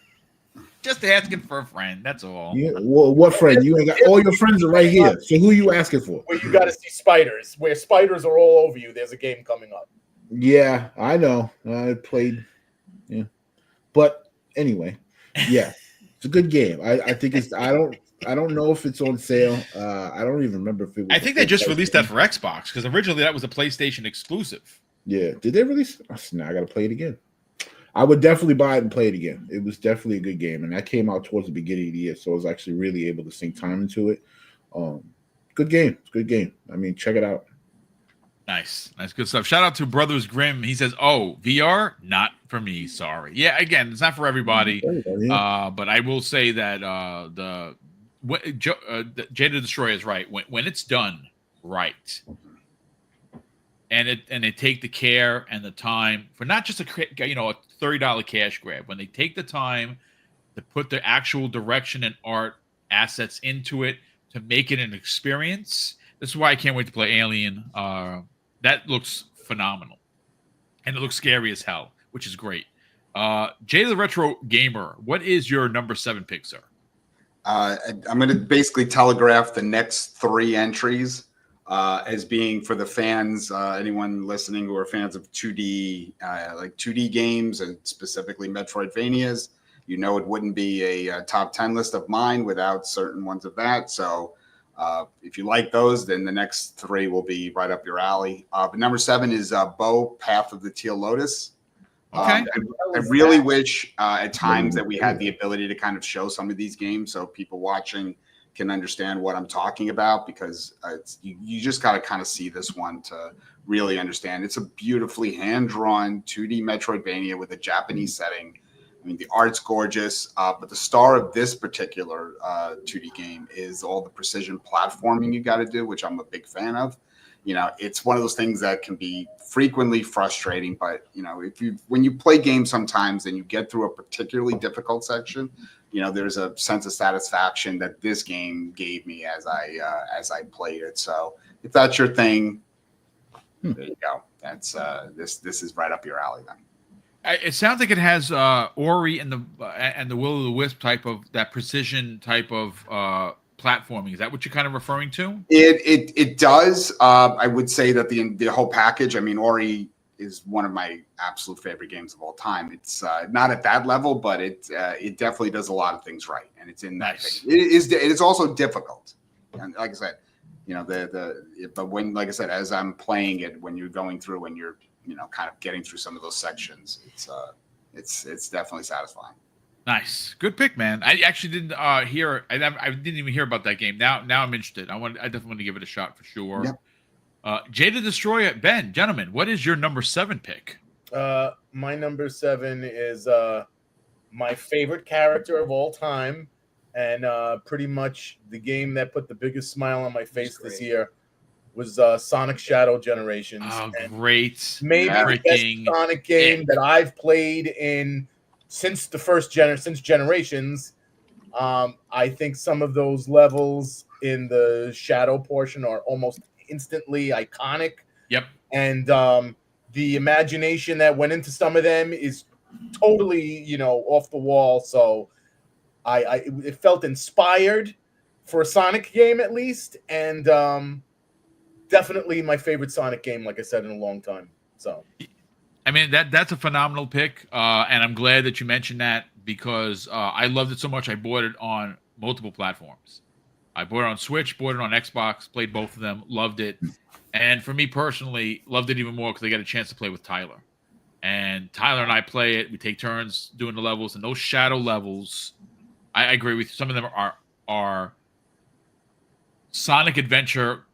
Just asking for a friend. That's all. Well, what friend? You ain't got all your friends are right here. So who you asking for? Where you got to see spiders, where spiders are all over you. There's a game coming up. Yeah, I know. I played. Yeah, but anyway, yeah, it's a good game. I think it's. I don't know if it's on sale. I don't even remember if it was. I think they just released that for Xbox because originally that was a PlayStation exclusive. Yeah, did they release? Now I got to play it again. I would definitely buy it and play it again. It was definitely a good game, and that came out towards the beginning of the year, so I was actually really able to sink time into it. Good game. It's a good game. I mean, check it out. Nice, good stuff. Shout out to Brothers Grimm. He says, "Oh, VR, not for me. Sorry." Yeah, again, it's not for everybody. But I will say that Jada the Destroyer is right. When it's done right, and they take the care and the time for not just a $30 cash grab. When they take the time to put the actual direction and art assets into it to make it an experience. This is why I can't wait to play Alien. That looks phenomenal, and it looks scary as hell, which is great. Jay the Retro Gamer, what is your number 7 pick, sir? I'm going to basically telegraph the next 3 entries as being for the fans, anyone listening who are fans of 2D, like 2D games and specifically Metroidvanias. It wouldn't be a top 10 list of mine without certain ones of that. So if you like those, then the next 3 will be right up your alley. But number 7 is Bo, Path of the Teal Lotus. Okay. I really wish at times that we had the ability to kind of show some of these games so people watching can understand what I'm talking about, because you just got to kind of see this one to really understand. It's a beautifully hand-drawn 2D Metroidvania with a Japanese setting. I mean, the art's gorgeous, but the star of this particular 2D game is all the precision platforming you got to do, which I'm a big fan of. It's one of those things that can be frequently frustrating, but when you play games sometimes and you get through a particularly difficult section, there's a sense of satisfaction that this game gave me as I played it. So if that's your thing, there you go. That's this is right up your alley then. It sounds like it has Ori and the Will o' the Wisp type of that precision type of platforming. Is that what you're kind of referring to? It does. I would say that the whole package. I mean, Ori is one of my absolute favorite games of all time. It's not at that level, but it definitely does a lot of things right, and it's in that. Nice. It is also difficult, and like I said, but when, like I said, as I'm playing it, when you're going through and you're kind of getting through some of those sections, it's definitely satisfying. Nice, good pick, man. I actually didn't hear. I didn't even hear about that game. Now I'm interested. I definitely want to give it a shot for sure. Yep. Jada Destroyer, Ben, gentlemen, what is your number 7 pick? My number 7 is my favorite character of all time, and pretty much the game that put the biggest smile on my face this year was Sonic Shadow Generations. Oh, great! Maybe the best Sonic game that I've played since the first since Generations. I think some of those levels in the Shadow portion are almost instantly iconic. Yep. And the imagination that went into some of them is totally, off the wall. So it felt inspired for a Sonic game at least, and definitely my favorite Sonic game, like I said, in a long time. So, I mean, that's a phenomenal pick, and I'm glad that you mentioned that because I loved it so much. I bought it on multiple platforms. I bought it on Switch, bought it on Xbox, played both of them, loved it. And for me personally, loved it even more because I got a chance to play with Tyler. And Tyler and I play it. We take turns doing the levels. And those shadow levels, I agree with you. Some of them are Sonic Adventure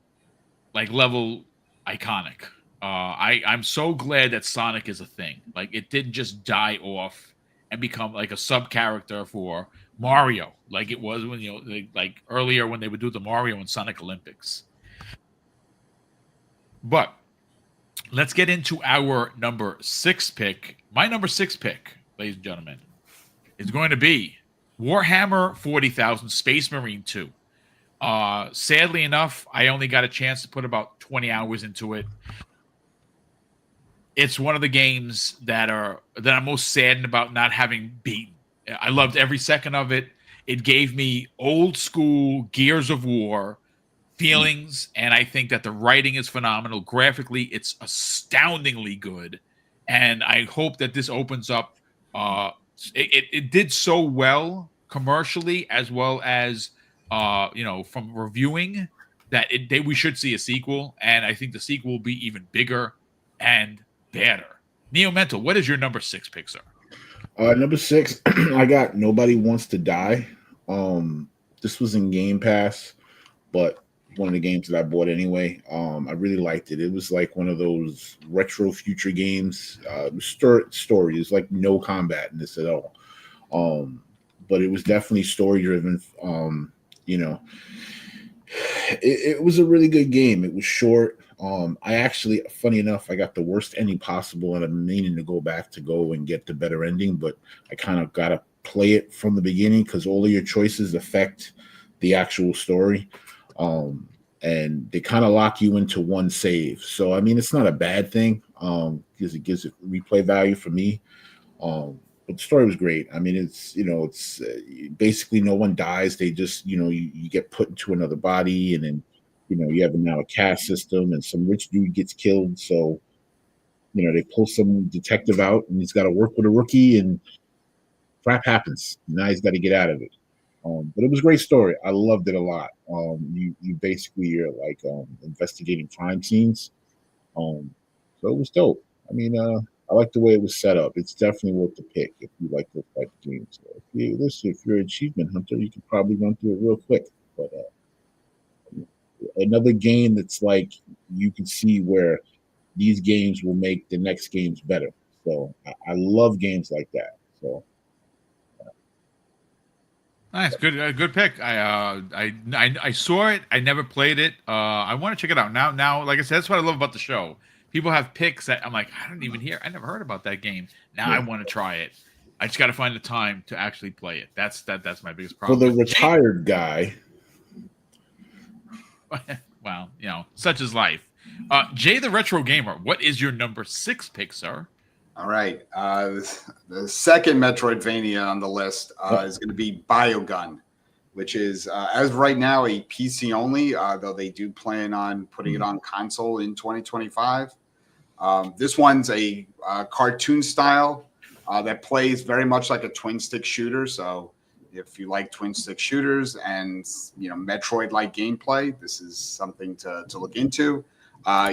like level iconic. I'm so glad that Sonic is a thing. Like, it didn't just die off and become like a sub character for Mario, like it was when like earlier when they would do the Mario and Sonic Olympics. But let's get into our number 6 pick. My number 6 pick, ladies and gentlemen, is going to be Warhammer 40,000 Space Marine 2. Sadly enough, I only got a chance to put about 20 hours into it. It's one of the games that I'm most saddened about not having beaten. I loved every second of it. It gave me old school Gears of War feelings, and I think that the writing is phenomenal. Graphically, it's astoundingly good, and I hope that this opens up. It did so well commercially as well as from reviewing that we should see a sequel, and I think the sequel will be even bigger and better. Neo Mental, what is your number 6 pick, sir? Number 6, I got Nobody Wants to Die. This was in Game Pass, but one of the games that I bought anyway. I really liked it. It was like one of those retro future games. Story is like no combat in this at all. But it was definitely story driven. It was a really good game. It was short. I actually, funny enough, I got the worst ending possible, and I'm meaning to go and get the better ending, but I kind of got to play it from the beginning because all of your choices affect the actual story. And they kind of lock you into one save. So, I mean, it's not a bad thing because it gives it replay value for me. But the story was great. I mean, it's basically no one dies. They just, you get put into another body, and then, you have now a caste system, and some rich dude gets killed. So, they pull some detective out, and he's got to work with a rookie, and crap happens. Now he's got to get out of it. But it was a great story. I loved it a lot. You basically you're like investigating crime scenes. So it was dope. I mean, I like the way it was set up. It's definitely worth the pick if you like those type of games. So if you're an achievement hunter, you could probably run through it real quick. But another game that's like you can see where these games will make the next games better. So I love games like that. So. Nice, good pick. I saw it. I never played it. I want to check it out now. Like I said, that's what I love about the show. People have picks that I'm like, I never heard about that game. Now I want to try it. I just got to find the time to actually play it. That's my biggest problem. For the retired guy. Well, such is life. Jay the Retro Gamer, what is your number 6 pick, sir? All right. The second Metroidvania on the list is going to be Biogun, which is, as of right now, a PC only, though they do plan on putting it on console in 2025. This one's a cartoon style that plays very much like a twin-stick shooter. So if you like twin-stick shooters and, Metroid-like gameplay, this is something to look into.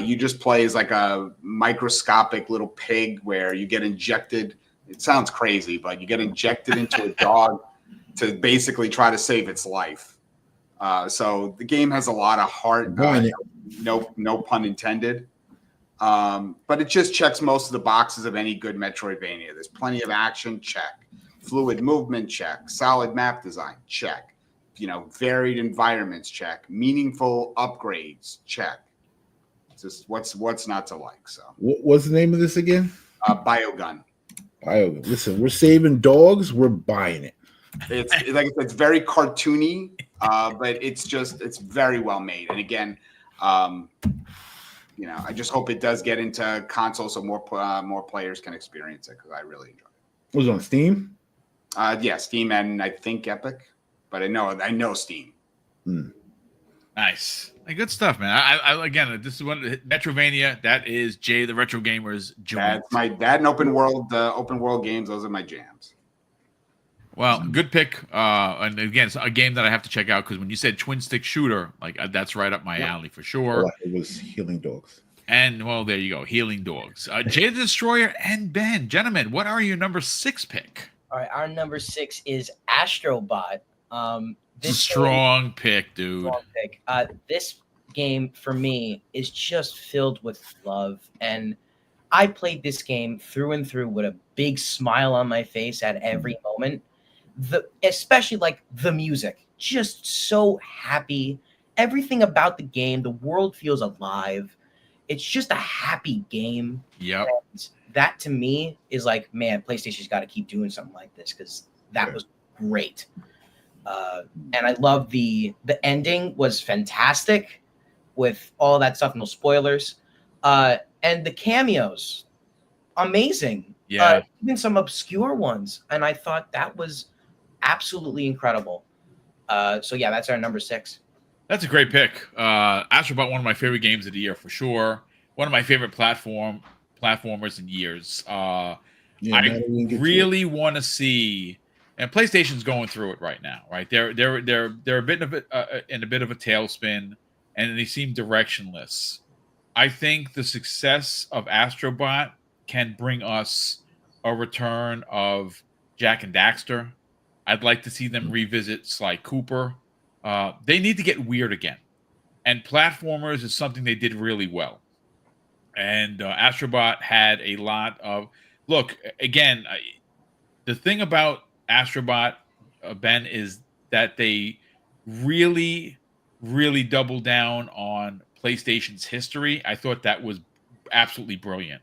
You just play as like a microscopic little pig where you get injected. It sounds crazy, but you get injected into a dog to basically try to save its life. So the game has a lot of heart. No pun intended. But it just checks most of the boxes of any good Metroidvania. There's plenty of action, check. Fluid movement, check. Solid map design, check. Varied environments, check. Meaningful upgrades, check. Just what's not to like. So what's the name of this again? Biogun. Biogun. Listen, we're saving dogs. We're buying it. It's like it's very cartoony, but it's very well made. And again, I just hope it does get into console so more players can experience it because I really enjoy it. Was it on Steam? Yeah, Steam and I think Epic, but I know Steam. Nice. Good stuff, man. I again, this is one Metrovania. That is Jay the Retro Gamer's joint. That and open world games. Those are my jams. Well, good pick. And again, it's a game that I have to check out because when you said twin stick shooter, like that's right up my alley for sure. It was Healing Dogs. And well, there you go, Healing Dogs. Jay the Destroyer and Ben, gentlemen, what are your number 6 pick? All right, our number 6 is Astrobot. Strong pick, dude. Strong pick. This game for me is just filled with love, and I played this game through and through with a big smile on my face at every moment. Especially like the music, just so happy. Everything about the game, the world feels alive. It's just a happy game. Yep. And that to me is like, man, PlayStation's got to keep doing something like this because that was great. And I love the ending was fantastic with all that stuff. No spoilers. And the cameos, amazing. Yeah. Even some obscure ones. And I thought that was absolutely incredible. So yeah, that's our number 6. That's a great pick. Astrobot, one of my favorite games of the year for sure. One of my favorite platformers in years. I really want to see, and PlayStation's going through it right now, right? They're a bit of in a bit of a tailspin, and they seem directionless. I think the success of Astrobot can bring us a return of Jak and Daxter. I'd like to see them revisit Sly Cooper. They need to get weird again. And platformers is something they did really well. And Astrobot had a lot of... Look, again, the thing about Astrobot, Ben, is that they really, really doubled down on PlayStation's history. I thought that was absolutely brilliant.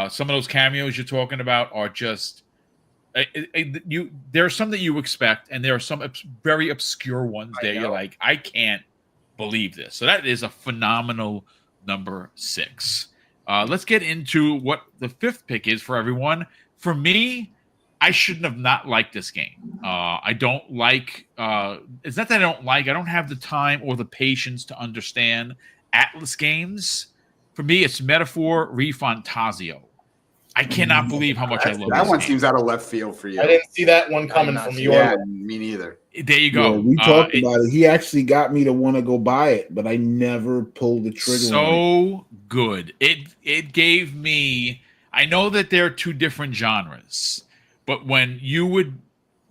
Some of those cameos you're talking about are just... there are some that you expect, and there are some very obscure ones that you're like, I can't believe this. So that is a phenomenal number 6. Let's get into what the 5th pick is for everyone. For me, I shouldn't have not liked this game. I don't like... it's not that I don't have the time or the patience to understand Atlas games. For me, it's Metaphor ReFantasio. I cannot believe how much I love that this one. game. Seems out of left field for you. I didn't see that one coming from you. Yeah, me neither. There you go. Yeah, we talked about it. He actually got me to want to go buy it, but I never pulled the trigger. So good. It gave me... I know that there are 2 different genres, but when you would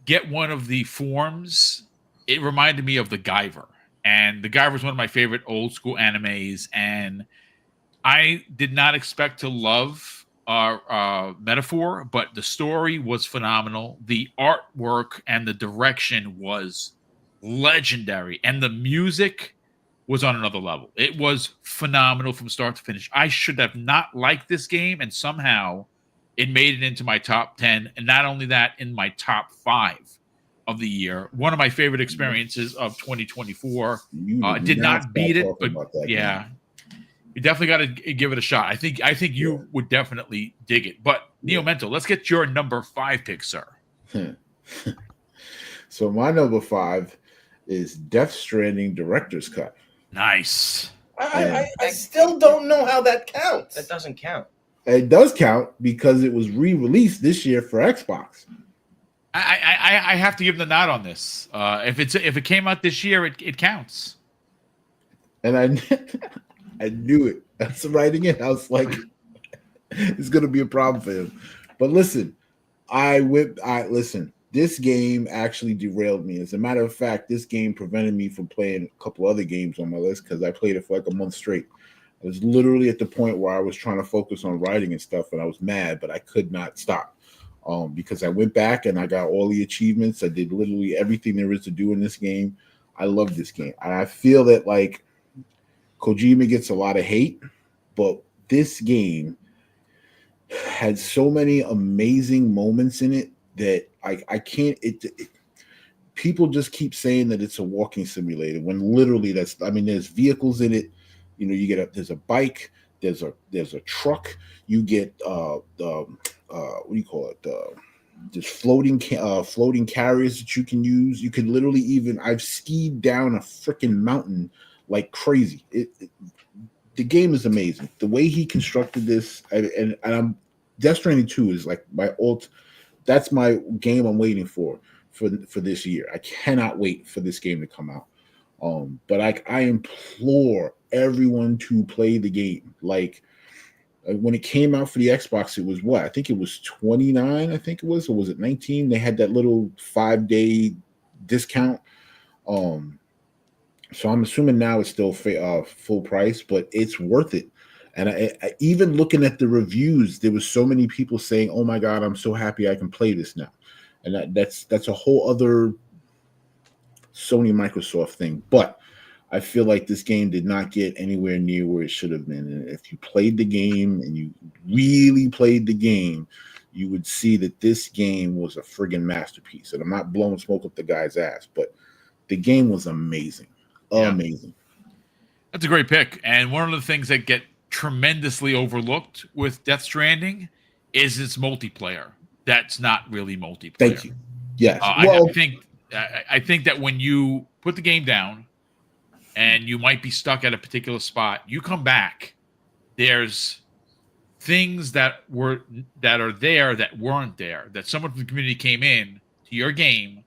get one of the forms, it reminded me of The Guyver. And The Guyver is one of my favorite old school animes, and I did not expect to love Metaphor, but the story was phenomenal. The artwork and the direction was legendary, and the music was on another level. It was phenomenal from start to finish. I should have not liked this game, and somehow it made it into my top 10, and not only that, in my top 5 of the year. One of my favorite experiences of 2024. Did not beat it, but yeah. Game. You definitely got to give it a shot. I think you would definitely dig it. But Neo Mento, let's get your number 5 pick, sir. So my number 5 is Death Stranding Director's Cut. Nice. I still don't know how that counts. That doesn't count. It does count because it was re-released this year for Xbox. I have to give the nod on this. If it came out this year, it counts. And I knew it. That's writing it. I was like, it's gonna be a problem for him. But listen, listen. This game actually derailed me. As a matter of fact, this game prevented me from playing a couple other games on my list because I played it for like a month straight. I was literally at the point where I was trying to focus on writing and stuff, and I was mad, but I could not stop. Because I went back and I got all the achievements. I did literally everything there is to do in this game. I love this game. And I feel that like Kojima gets a lot of hate, but this game had so many amazing moments in it that I can't. People just keep saying that it's a walking simulator when literally there's vehicles in it. You know, there's a bike, there's a truck. You get what do you call it? Just floating carriers that you can use. You could literally I've skied down a freaking mountain like crazy. The game is amazing. The way he constructed this, and I'm Death Stranding 2 is like that's my game I'm waiting for this year. I cannot wait for this game to come out. But I implore everyone to play the game. Like when it came out for the Xbox, it was what? I think it was $29. I think it was, or was it 19? They had that little 5-day discount. So I'm assuming now it's still full price, but it's worth it. And I even looking at the reviews, there was so many people saying, "Oh my God, I'm so happy I can play this now." And that's a whole other Sony Microsoft thing. But I feel like this game did not get anywhere near where it should have been. And if you played the game and you really played the game, you would see that this game was a friggin' masterpiece. And I'm not blowing smoke up the guy's ass, but the game was amazing. Amazing. That's a great pick. And one of the things that get tremendously overlooked with Death Stranding is its multiplayer. That's not really multiplayer. Thank you. Yes. I think that when you put the game down and you might be stuck at a particular spot, you come back, there's things that are there that weren't there, that someone from the community came in to your game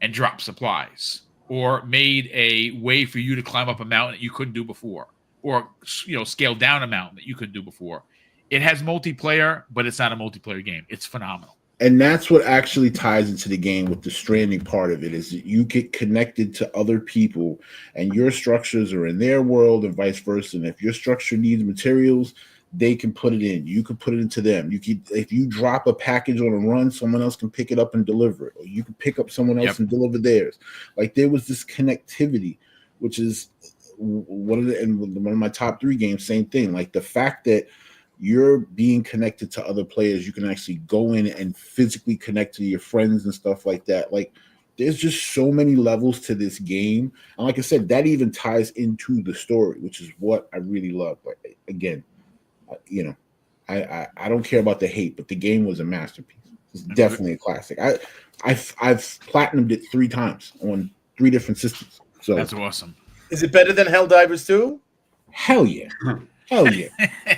and dropped supplies or made a way for you to climb up a mountain that you couldn't do before, or scale down a mountain that you couldn't do before. It has multiplayer, but it's not a multiplayer game. It's phenomenal. And that's what actually ties into the game with the stranding part of it, is that you get connected to other people and your structures are in their world and vice versa. And if your structure needs materials, they can put it in. You can put it into them. If you drop a package on a run, someone else can pick it up and deliver it. Or you can pick up someone else and deliver theirs. Like, there was this connectivity, which is one of my top 3 games, same thing. Like, the fact that you're being connected to other players, you can actually go in and physically connect to your friends and stuff like that. Like, there's just so many levels to this game. And like I said, that even ties into the story, which is what I really love. But again, I don't care about the hate, but the game was a masterpiece. It's definitely a classic. I've platinumed it 3 times on 3 different systems. So that's awesome. Is it better than Helldivers 2? Hell yeah. Hell yeah.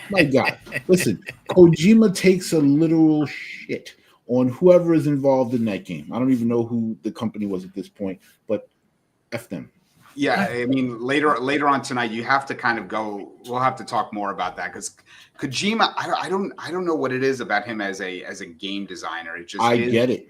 My God. Listen, Kojima takes a literal shit on whoever is involved in that game. I don't even know who the company was at this point, but F them. Yeah, I mean, later on tonight, you have to kind of go. We'll have to talk more about that, because Kojima, I don't know what it is about him as a game designer. It just get it.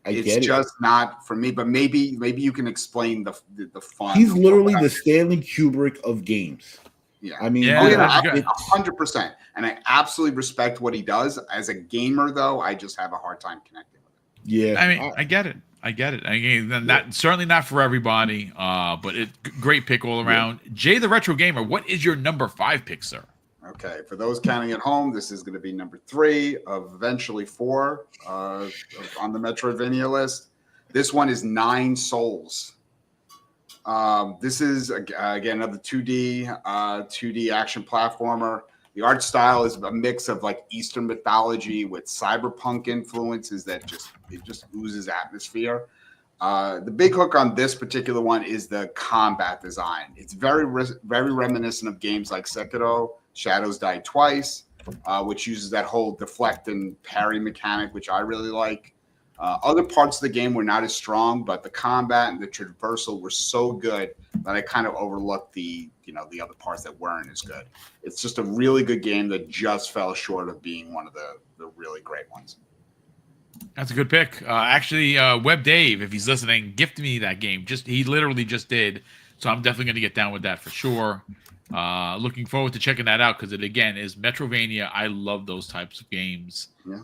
It's just not for me. But maybe you can explain the fun. He's literally the Stanley Kubrick of games. Yeah, I mean, 100%. And I absolutely respect what he does. As a gamer, though, I just have a hard time connecting with it. Yeah, I mean, I get it. Certainly not for everybody, but great pick all around. Jay the Retro Gamer, what is your number 5 pick, sir? Okay, for those counting at home, this is going to be number 3 of eventually 4 on the Metroidvania list. This one is 9 Souls. This is again another 2D action platformer. The art style is a mix of like Eastern mythology with cyberpunk influences that just oozes atmosphere. The big hook on this particular one is the combat design. It's very reminiscent of games like Sekiro, Shadows Die Twice, which uses that whole deflect and parry mechanic, which I really like. Other parts of the game were not as strong, but the combat and the traversal were so good that I kind of overlooked the other parts that weren't as good. It's just a really good game that just fell short of being one of the really great ones. That's a good pick. Actually, Web Dave, if he's listening, gifted me that game. He literally just did. So I'm definitely going to get down with that for sure. Looking forward to checking that out, because it again is Metrovania. I love those types of games. Yeah.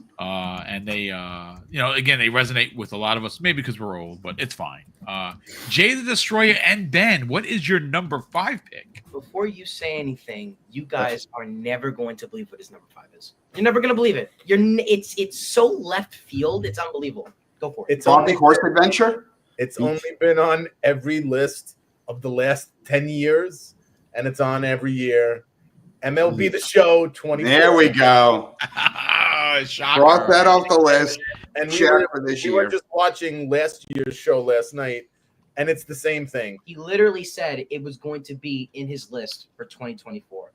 And they again, they resonate with a lot of us, maybe because we're old, but it's fine. Jay the Destroyer and Ben, what is your number 5 pick? Before you say anything, you guys are never going to believe what his number 5 is. You're never going to believe it. It's so left field. It's unbelievable. Go for it. It's only Horse Adventure. It's only been on every list of the last 10 years, and it's on every year. MLB The Show 24. There we go. Brought that off the list. And we were just watching last year's show last night, and it's the same thing. He literally said it was going to be in his list for 2024.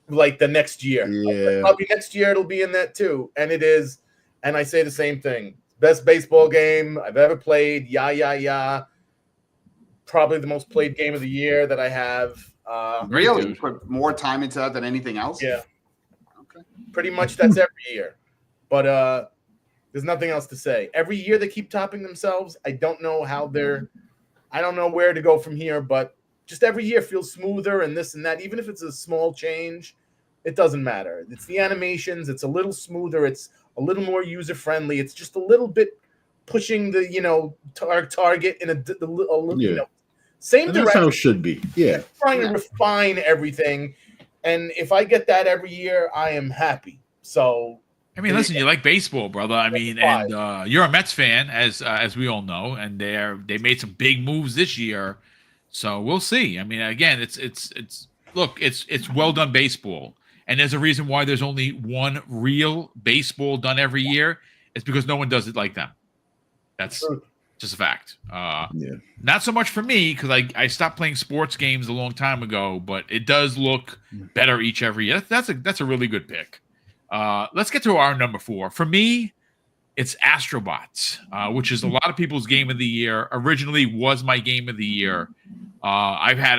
Like the next year. Yeah. Probably next year it'll be in that too. And it is. And I say the same thing. Best baseball game I've ever played. Yeah. Probably the most played game of the year that I have. Really? You put more time into that than anything else? Yeah. Okay. Pretty much that's every year. But there's nothing else to say. Every year they keep topping themselves. I don't know I don't know where to go from here, but just every year feels smoother and this and that. Even if it's a small change, it doesn't matter. It's the animations. It's a little smoother. It's a little more user-friendly. It's just a little bit pushing the, target in a little, same and direction. That's how it should be. Yeah. Trying to refine everything. And if I get that every year, I am happy. So I mean, listen, you like baseball, brother. I mean, and you're a Mets fan, as we all know, and they made some big moves this year. So we'll see. I mean, again, it's well done baseball, and there's a reason why there's only one real baseball done every year. It's because no one does it like them. That's just a fact. Not so much for me because I stopped playing sports games a long time ago, but it does look better every year. That's a really good pick. Let's get to our number 4. For me, it's Astrobots, which is a lot of people's game of the year. Originally was my game of the year. I've had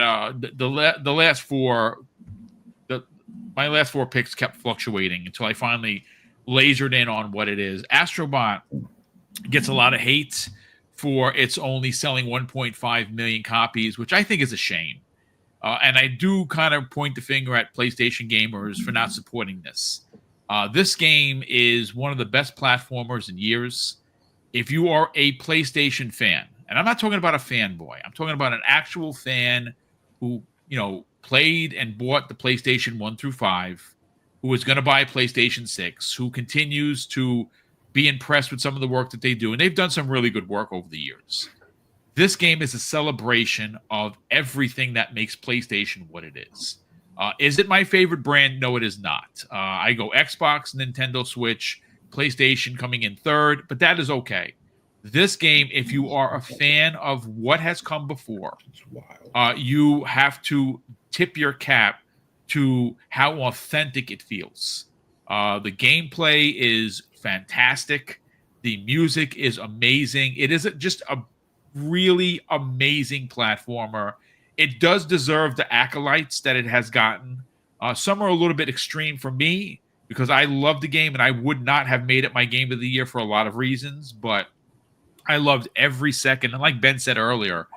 my last 4 picks kept fluctuating until I finally lasered in on what it is. Astrobot gets a lot of hate for it's only selling 1.5 million copies, which I think is a shame. And I do kind of point the finger at PlayStation gamers for not supporting this. This game is one of the best platformers in years. If you are a PlayStation fan, and I'm not talking about a fanboy, I'm talking about an actual fan who, played and bought the PlayStation 1 through 5, who is going to buy a PlayStation 6, who continues to be impressed with some of the work that they do. And they've done some really good work over the years. This game is a celebration of everything that makes PlayStation what it is. Is it my favorite brand? No, it is not. I go Xbox, Nintendo Switch, PlayStation coming in third, but that is okay. This game, if you are a fan of what has come before, you have to tip your cap to how authentic it feels. The gameplay is fantastic. The music is amazing. It is just a really amazing platformer. It does deserve the accolades that it has gotten. Some are a little bit extreme for me because I love the game and I would not have made it my game of the year for a lot of reasons, but I loved every second. And like Ben said earlier,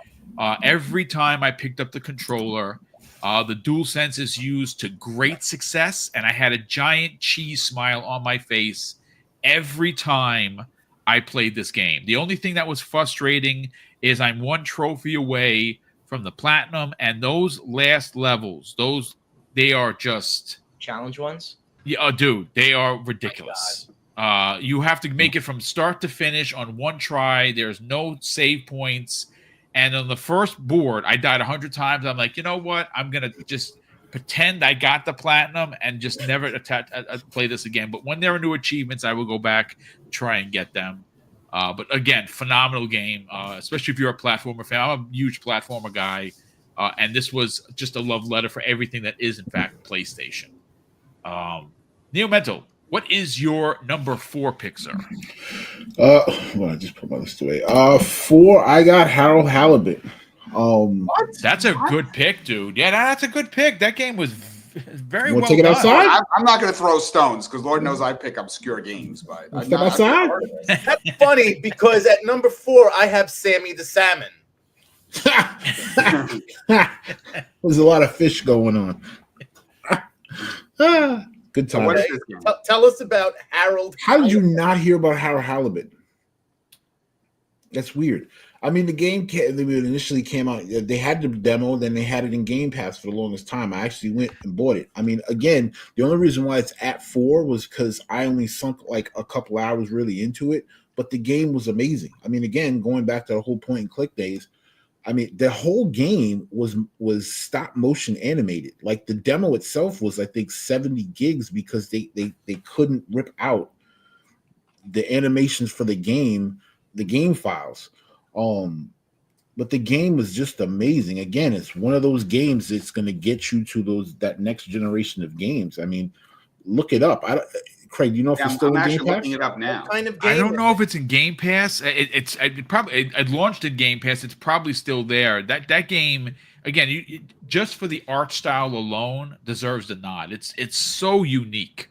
every time I picked up the controller, the DualSense is used to great success, and I had a giant cheese smile on my face every time I played this game. The only thing that was frustrating is I'm one trophy away from the platinum, and those last levels, they are just challenge ones. Yeah, dude, they are ridiculous. You have to make it from start to finish on one try. There's no save points. And on the first board, I died 100 times. I'm like, you know what? I'm going to just pretend I got the platinum and just never play this again. But when there are new achievements, I will go back, try and get them. But again, phenomenal game, especially if you're a platformer fan. I'm a huge platformer guy. And this was just a love letter for everything that is, in fact, PlayStation. Neo Mental, what is your number 4 pick, sir? Well, I just put my list away. 4, I got Harold Halibut. What? That's a good pick, dude. Yeah, that's a good pick. That game was very well take it done. outside? I'm not going to throw stones because Lord knows I pick obscure games. But step outside? That's funny because at number 4, I have Sammy the Salmon. There's a lot of fish going on. Good time. So tell us about Harold. How did you not hear about Harold Halibut? That's weird. I mean, the game initially came out. They had the demo, then they had it in Game Pass for the longest time. I actually went and bought it. I mean, again, the only reason why it's at 4 was because I only sunk like a couple hours really into it. But the game was amazing. I mean, again, going back to the whole point and click days. I mean, the whole game was stop motion animated. Like the demo itself was, I think, 70 gigs because they couldn't rip out the animations for the game files. But the game was just amazing. Again, it's one of those games that's going to get you to that next generation of games. I mean, look it up. Craig, do you know if it's still in Game Pass? Looking it up now. What kind of game I don't know if it's in Game Pass. It launched in Game Pass. It's probably still there. That game again, just for the art style alone, deserves the nod. It's so unique.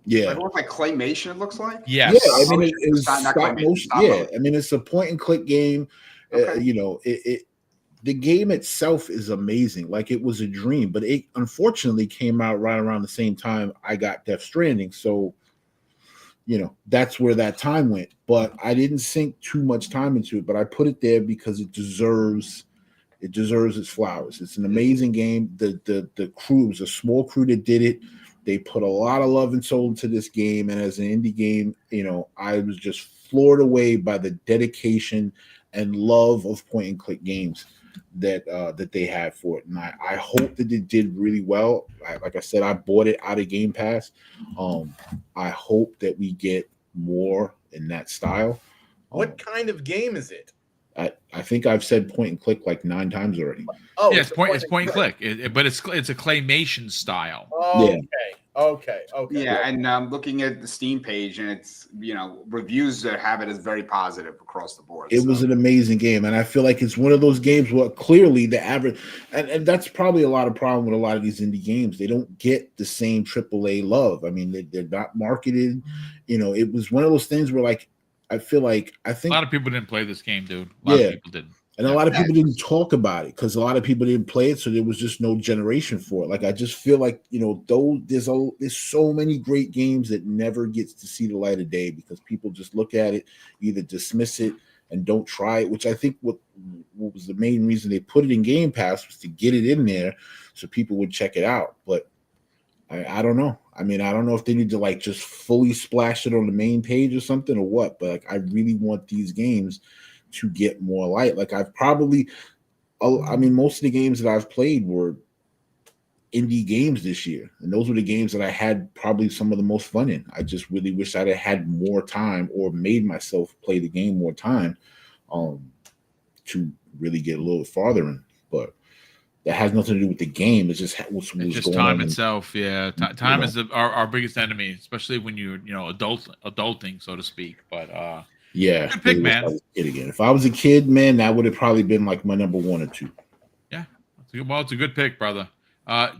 Yeah, like claymation. It looks like. Yes. Yeah, I mean it's stop motion. Yeah, I mean it's a point and click game. Okay. The game itself is amazing. Like it was a dream, but it unfortunately came out right around the same time I got Death Stranding. So, that's where that time went. But I didn't sink too much time into it. But I put it there because it deserves its flowers. It's an amazing game. The crew, it was a small crew that did it. They put a lot of love and soul into this game, and as an indie game, I was just floored away by the dedication and love of point and click games that they had for it. And I hope that it did really well. Like I said, I bought it out of Game Pass. I hope that we get more in that style. What kind of game is it? I think I've said point and click like 9 times already. Oh, yeah, it's point and click. But it's a claymation style. Okay. Yeah, and I'm looking at the Steam page, and it's reviews that have it as very positive across the board. It was an amazing game, and I feel like it's one of those games where clearly the average, and that's probably a lot of problem with a lot of these indie games. They don't get the same AAA love. I mean, they're not marketed. It was one of those things where I think a lot of people didn't play this game, dude. A lot of people didn't. And a lot of people didn't talk about it because a lot of people didn't play it, so there was just no generation for it. Like, I just feel like though there's so many great games that never gets to see the light of day because people just look at it, either dismiss it and don't try it. Which I think what was the main reason they put it in Game Pass was to get it in there so people would check it out. But I don't know. I mean, I don't know if they need to just fully splash it on the main page or something or what. But I really want these games to get more light. Most of the games that I've played were indie games this year, and those were the games that I had probably some of the most fun in. I just really wish I'd have had more time or made myself play the game more time to really get a little farther in. But that has nothing to do with the game. It's just what's just going time on itself. Time is our biggest enemy, especially when you're adulting, so to speak. But yeah, good pick, man. Again, if I was a kid, man, that would have probably been like my number 1 or 2. Yeah, it's a good pick, brother.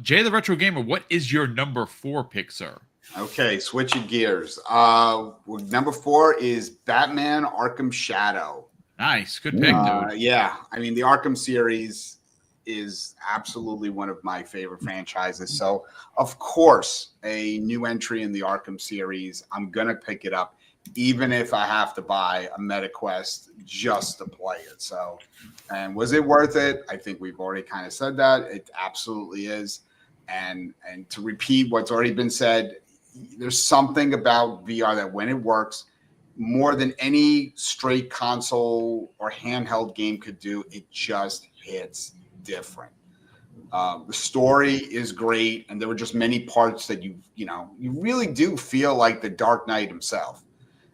Jay the Retro Gamer, what is your number 4 pick, sir? Okay, switching gears. Number 4 is Batman: Arkham Shadow. Nice, good pick, dude. Yeah, I mean the Arkham series is absolutely one of my favorite franchises. So, of course, a new entry in the Arkham series, I'm gonna pick it up, even if I have to buy a MetaQuest just to play it. So, and was it worth it? I think we've already kind of said that. It absolutely is. And to repeat what's already been said, there's something about VR that when it works, more than any straight console or handheld game could do, it just hits different. The story is great, and there were just many parts that you really do feel like the Dark Knight himself.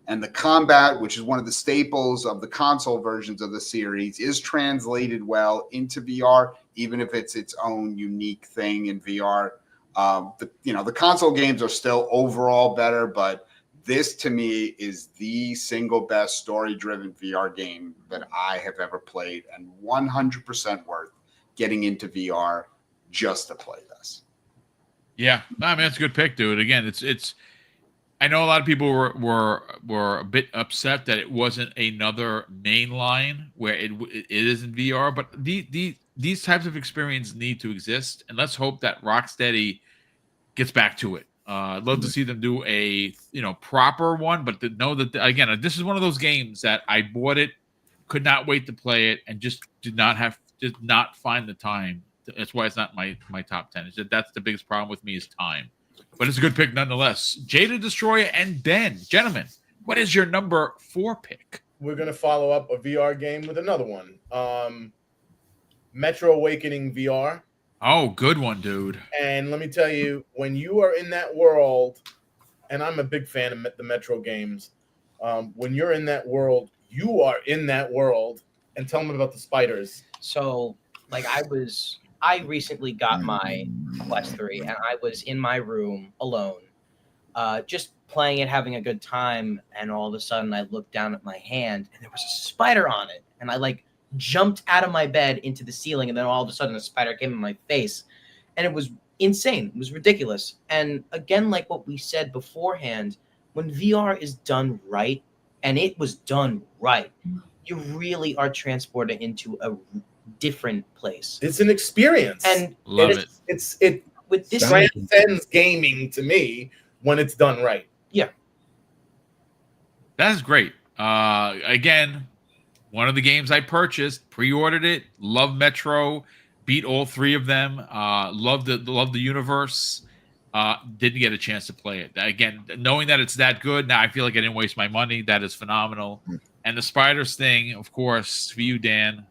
And the combat, which is one of the staples of the console versions of the series, is translated well into VR, even if it's its own unique thing in VR. The console games are still overall better, but this to me is the single best story-driven VR game that I have ever played, and 100% worth getting into VR just to play this. Yeah, I mean that's a good pick, dude. Again, it's. I know a lot of people were a bit upset that it wasn't another mainline where it is in VR, but these types of experiences need to exist, and let's hope that Rocksteady gets back to it. I'd love to see them do a proper one, but to know that again, this is one of those games that I bought it, could not wait to play it, and just did not find the time. That's why it's not my top 10. That's the biggest problem with me is time. But it's a good pick nonetheless. Jada Destroyer and Ben. Gentlemen, what is your number 4 pick? We're going to follow up a VR game with another one. Metro Awakening VR. Oh, good one, dude. And let me tell you, when you are in that world, and I'm a big fan of the Metro games, when you're in that world, you are in that world. And tell me about the spiders. So, I recently got my Quest 3, and I was in my room alone, just playing it, having a good time, and all of a sudden I looked down at my hand, and there was a spider on it, and I jumped out of my bed into the ceiling, and then all of a sudden a spider came in my face, and it was insane. It was ridiculous. And again, like what we said beforehand, when VR is done right, and it was done right, you really are transported into a different place. It's an experience, and it with this transcends gaming to me when it's done right. Yeah, that's great. Again, one of the games I purchased, pre-ordered it, love Metro, beat all 3 of them, love the universe, Didn't get a chance to play it. Again, knowing that it's that good, now I feel like I didn't waste my money. That is phenomenal. And the spiders thing, of course, for you, Dan,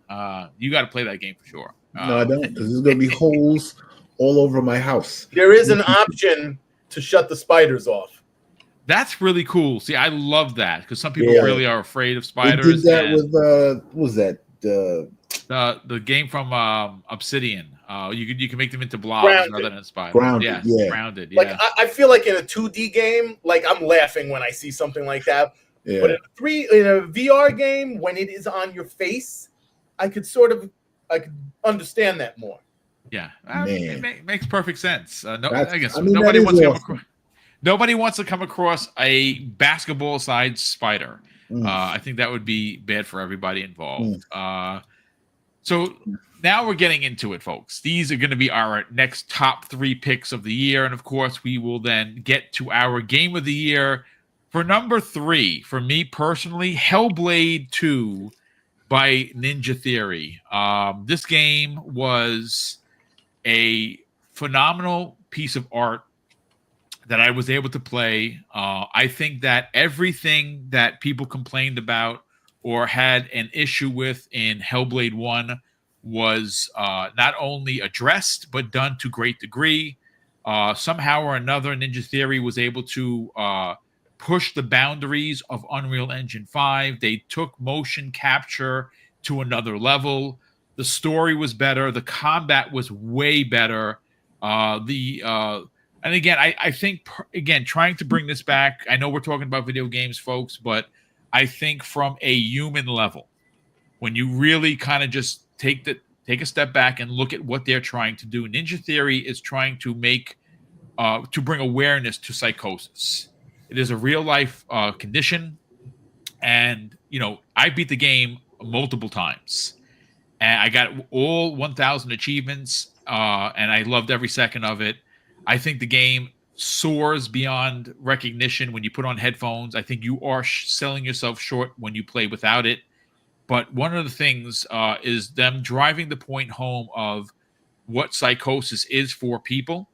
you got to play that game for sure. No, I don't, because there's going to be holes all over my house. There is an option to shut the spiders off. That's really cool. See, I love that because some people Yeah. really are afraid of They spiders. did that with what was that? The game from Obsidian. You can make them into blobs Grounded. rather than spiders. Grounded, yeah. Grounded. Like Yeah. I feel like in a 2D game, like I'm laughing when I see something like that. Yeah. But in a VR game, when it is on your face, I could understand that more. Yeah, Man. it makes perfect sense. That's- I guess I mean, nobody that is wants to come awesome. across. Nobody wants to come across a basketball-sized spider. I think that would be bad for everybody involved. So now we're getting into it, folks. These are going to be our next top 3 picks of the year, and of course, we will then get to our game of the year. For number 3, for me personally, Hellblade 2 by Ninja Theory. This game was a phenomenal piece of art that I was able to play. I think that everything that people complained about or had an issue with in Hellblade 1 was not only addressed, but done to great degree. Somehow or another, Ninja Theory was able to push the boundaries of Unreal Engine 5. They took motion capture to another level. The story was better. The combat was way better. And again, I think, again, trying to bring this back, I know we're talking about video games, folks, but I think from a human level, when you really kind of just take a step back and look at what they're trying to do, Ninja Theory is trying to bring awareness to psychosis. It is a real life condition. And, I beat the game multiple times. And I got all 1,000 achievements, and I loved every second of it. I think the game soars beyond recognition when you put on headphones. I think you are selling yourself short when you play without it. But one of the things is them driving the point home of what psychosis is for people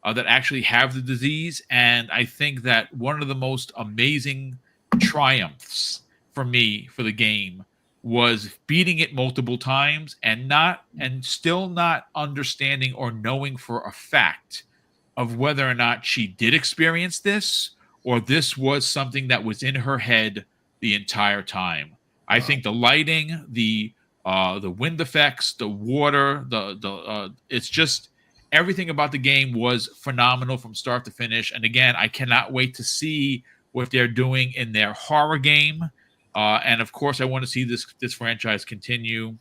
that actually have the disease. And I think that one of the most amazing triumphs for me for the game was beating it multiple times and still not understanding or knowing for a fact of whether or not she did experience this or this was something that was in her head the entire time. I think the lighting, the wind effects, the water, it's just everything about the game was phenomenal from start to finish. And again, I cannot wait to see what they're doing in their horror game. And of course, I want to see this franchise continue.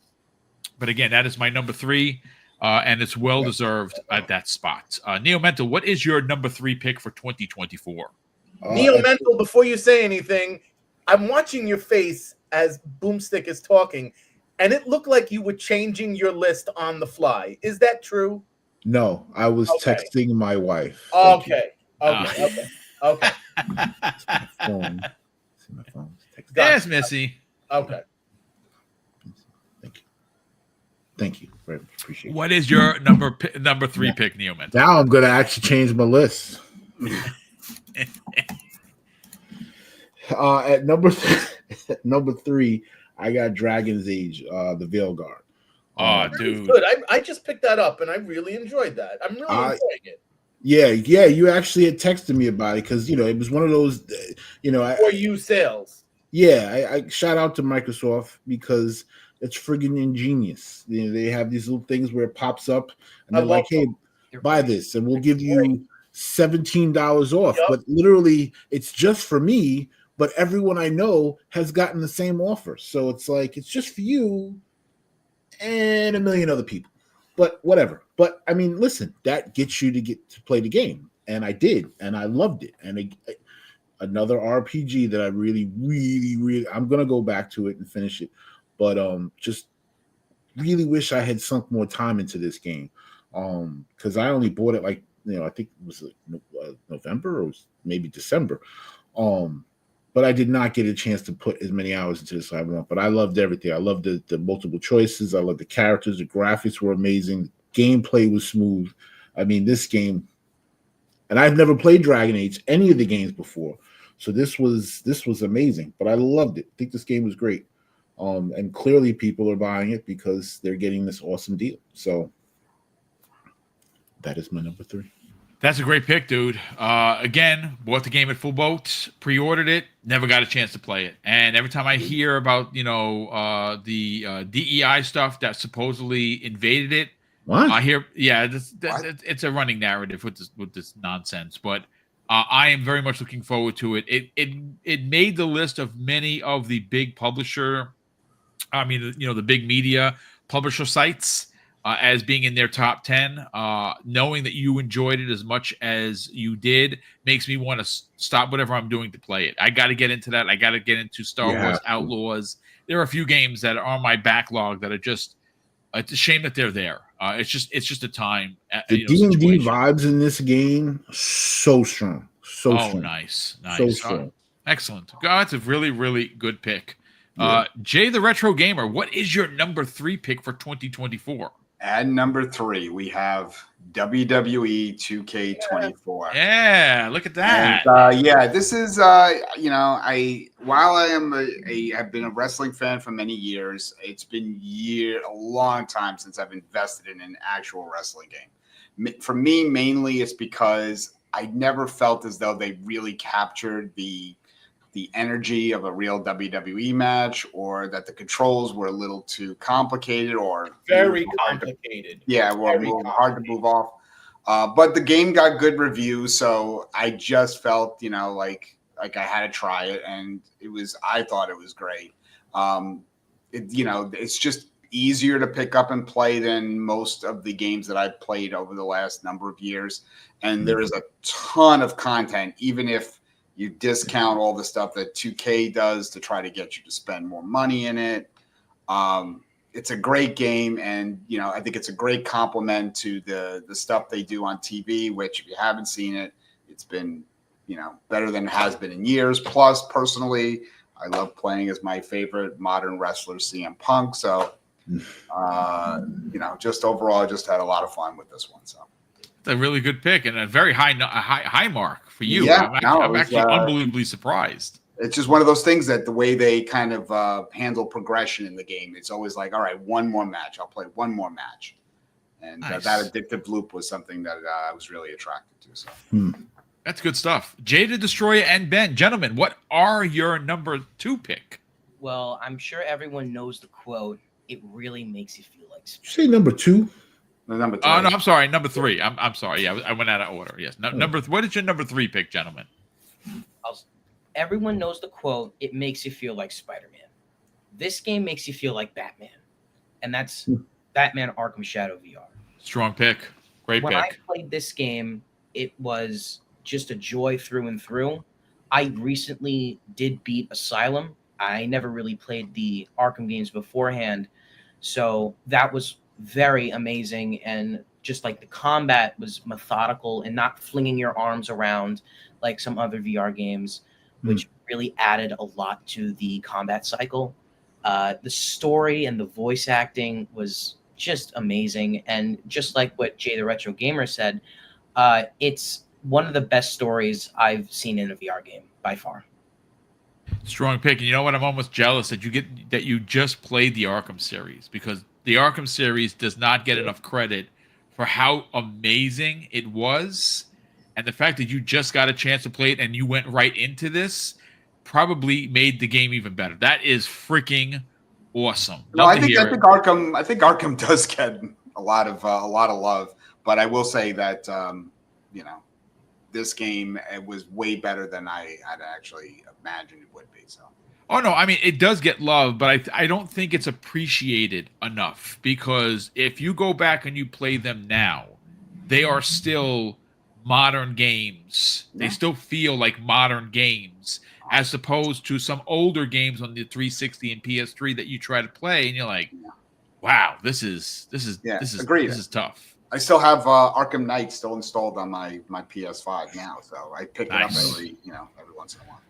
But again, that is my number 3. And it's well deserved at that spot. Neo Mental, what is your number 3 pick for 2024? Neo Mental, before you say anything, I'm watching your face as BoomStick is talking, and it looked like you were changing your list on the fly. Is that true? No, I was texting my wife. Okay. Phone. See my phone. Yes, Missy. Okay. Thank you. Very much. Appreciate it. What is your number 3 pick, Neo Mental? Now I'm going to actually change my list. At number 3, I got Dragon's Age, the Veilguard. Oh, dude. Good. I just picked that up, and I really enjoyed that. I'm really enjoying it. Yeah. You actually had texted me about it because, it was one of those, For you sales. Yeah, I shout out to Microsoft because it's friggin' ingenious. They have these little things where it pops up and they're like, hey, buy this and we'll give you $17 off. Yep. But literally, it's just for me, but everyone I know has gotten the same offer. So it's like, it's just for you and a million other people. But whatever. But I mean, listen, that gets you to get to play the game. And I did, and I loved it. And another RPG that I really, really, really, I'm going to go back to it and finish it. But just really wish I had sunk more time into this game. Because I only bought it I think it was November or maybe December. But I did not get a chance to put as many hours into this as I want. But I loved everything. I loved the multiple choices. I loved the characters. The graphics were amazing. The gameplay was smooth. I mean, this game, and I've never played Dragon Age, any of the games before. So this was amazing, but I loved it. I think this game was great. And clearly people are buying it because they're getting this awesome deal. So that is my number 3. That's a great pick, dude. Again, bought the game at full boat, pre-ordered it, never got a chance to play it. And every time I hear about, the DEI stuff that supposedly invaded it, What? I hear, it's a running narrative with this nonsense. But I am very much looking forward to it. It made the list of many of the big publisher, the big media publisher sites. As being in their top 10, knowing that you enjoyed it as much as you did makes me want to stop whatever I'm doing to play it. I got to get into that. I got to get into Star Wars Outlaws. There are a few games that are on my backlog that are just. It's a shame that they're there. It's just a time. The D&D vibes in this game so strong, strong. Nice, so strong. Excellent. God, that's a really, really good pick. Jay the Retro Gamer, what is your number 3 pick for 2024? At number 3, we have WWE 2K24. Yeah, look at that. And, this is I've been a wrestling fan for many years. It's been a long time since I've invested in an actual wrestling game. For me, mainly it's because I never felt as though they really captured the energy of a real WWE match, or that the controls were a little too complicated or very complicated. Hard to move off. But the game got good reviews, so I just felt, like I had to try it, and I thought it was great. It's just easier to pick up and play than most of the games that I've played over the last number of years, and there is a ton of content, even if you discount all the stuff that 2K does to try to get you to spend more money in it. It's a great game, and I think it's a great compliment to the stuff they do on TV, which if you haven't seen it, it's been better than it has been in years. Plus, personally, I love playing as my favorite modern wrestler, CM Punk. So, just overall, I just had a lot of fun with this one. So. A really good pick and a very high mark for you. Yeah, I'm actually unbelievably surprised. It's just one of those things that the way they kind of handle progression in the game, it's always like, all right, one more match. I'll play one more match. And nice. That addictive loop was something that I was really attracted to. So That's good stuff. Jay the Destroyer and Ben, gentlemen, what are your number 2 pick? Well, I'm sure everyone knows the quote. It really makes you feel like. Did you say number 2? Number 3. Oh no, I'm sorry, number 3. I'm sorry. Yeah, I went out of order. Yes, What is your number 3 pick, gentlemen? Everyone knows the quote. It makes you feel like Spider-Man. This game makes you feel like Batman, and that's Batman: Arkham Shadow VR. Strong pick. Great when pick. I played this game, it was just a joy through and through. I recently did beat Asylum. I never really played the Arkham games beforehand, so that was very amazing. And just like the combat was methodical and not flinging your arms around like some other VR games, which really added a lot to the combat cycle. The story and the voice acting was just amazing. And just like what Jay the Retro Gamer said, it's one of the best stories I've seen in a VR game by far. Strong pick. And you know what? I'm almost jealous that you just played the Arkham series, because the Arkham series does not get enough credit for how amazing it was. And the fact that you just got a chance to play it and you went right into this probably made the game even better. That is freaking awesome. I think Arkham does get a lot of love, but I will say that this game, it was way better than I had actually imagined it would be. So. Oh no, I mean it does get love, but I don't think it's appreciated enough, because if you go back and you play them now, they are still modern games. They still feel like modern games, as opposed to some older games on the 360 and PS3 that you try to play and you're like, wow, this is tough. I still have Arkham Knight still installed on my PS5 now, so I pick it up every once in a while.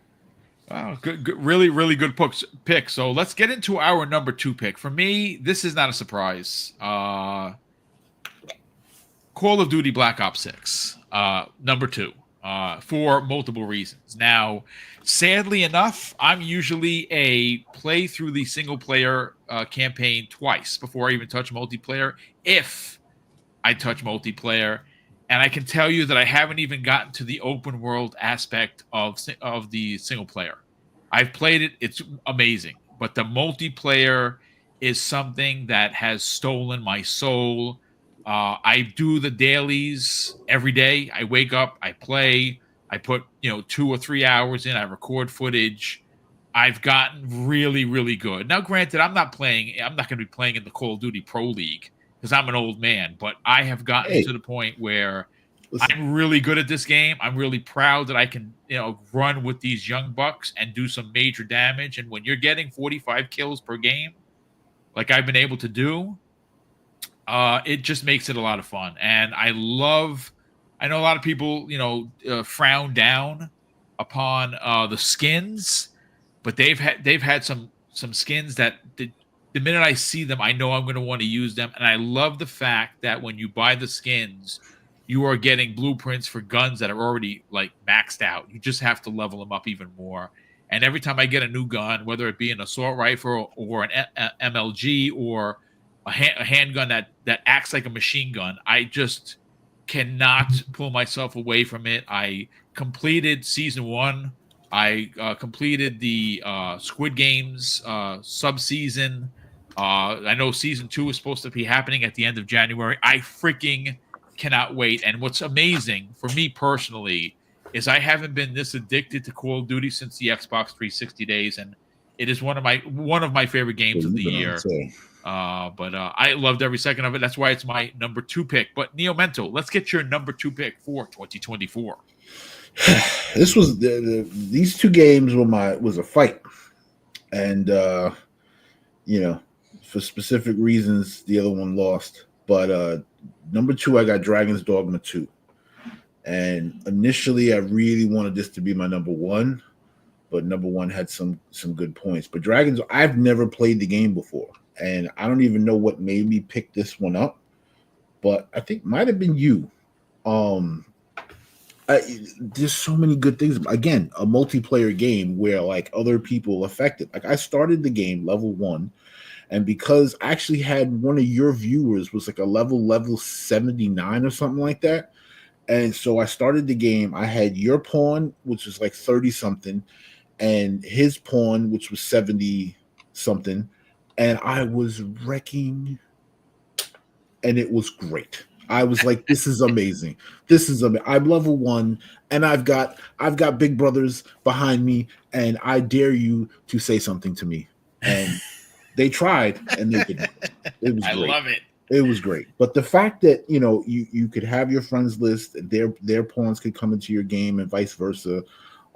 Wow, good, really, really good pick. So let's get into our number 2 pick. For me, this is not a surprise. Call of Duty Black Ops 6. number 2 for multiple reasons. Now, sadly enough, I'm usually a play through the single player campaign twice before I even touch multiplayer, if I touch multiplayer. And I can tell you that I haven't even gotten to the open world aspect of the single player. I've played it. It's amazing. But the multiplayer is something that has stolen my soul. I do the dailies every day. I wake up, I play, I put 2 or 3 hours in, I record footage. I've gotten really, really good. Now, granted, I'm not going to be playing in the Call of Duty Pro League because I'm an old man, but I have gotten to the point where I'm really good at this game. I'm really proud that I can, run with these young bucks and do some major damage. And when you're getting 45 kills per game, like I've been able to do, it just makes it a lot of fun. And I know a lot of people, frown down upon the skins, but they've had some skins that the minute I see them, I know I'm going to want to use them. And I love the fact that when you buy the skins, you are getting blueprints for guns that are already like maxed out. You just have to level them up even more. And every time I get a new gun, whether it be an assault rifle or an MLG or a handgun that acts like a machine gun, I just cannot pull myself away from it. I completed season 1. I completed the Squid Games sub-season. I know season 2 is supposed to be happening at the end of January. I freaking cannot wait. And what's amazing for me personally is I haven't been this addicted to Call of Duty since the Xbox 360 days, and it is one of my favorite games of the year. But I loved every second of it. That's why it's my number 2 pick. But Neo Mento, let's get your number 2 pick for 2024. This was these 2 games was a fight, and for specific reasons, the other one lost. But number 2, I got Dragon's Dogma 2, and initially I really wanted this to be my number 1, but number 1 had some good points. But I've never played the game before, and I don't even know what made me pick this one up, but I think might have been you. There's so many good things. Again, a multiplayer game where like other people affected. Like I started the game level 1, and because I actually had one of your viewers was like a level 79 or something like that. And so I started the game. I had your pawn, which was like 30 something, and his pawn, which was 70 something. And I was wrecking, and it was great. I was like, this is amazing. I'm level 1, and I've got big brothers behind me, and I dare you to say something to me. And they tried, and they didn't. It was great. I love it. It was great. But the fact that you could have your friends list, their pawns could come into your game, and vice versa.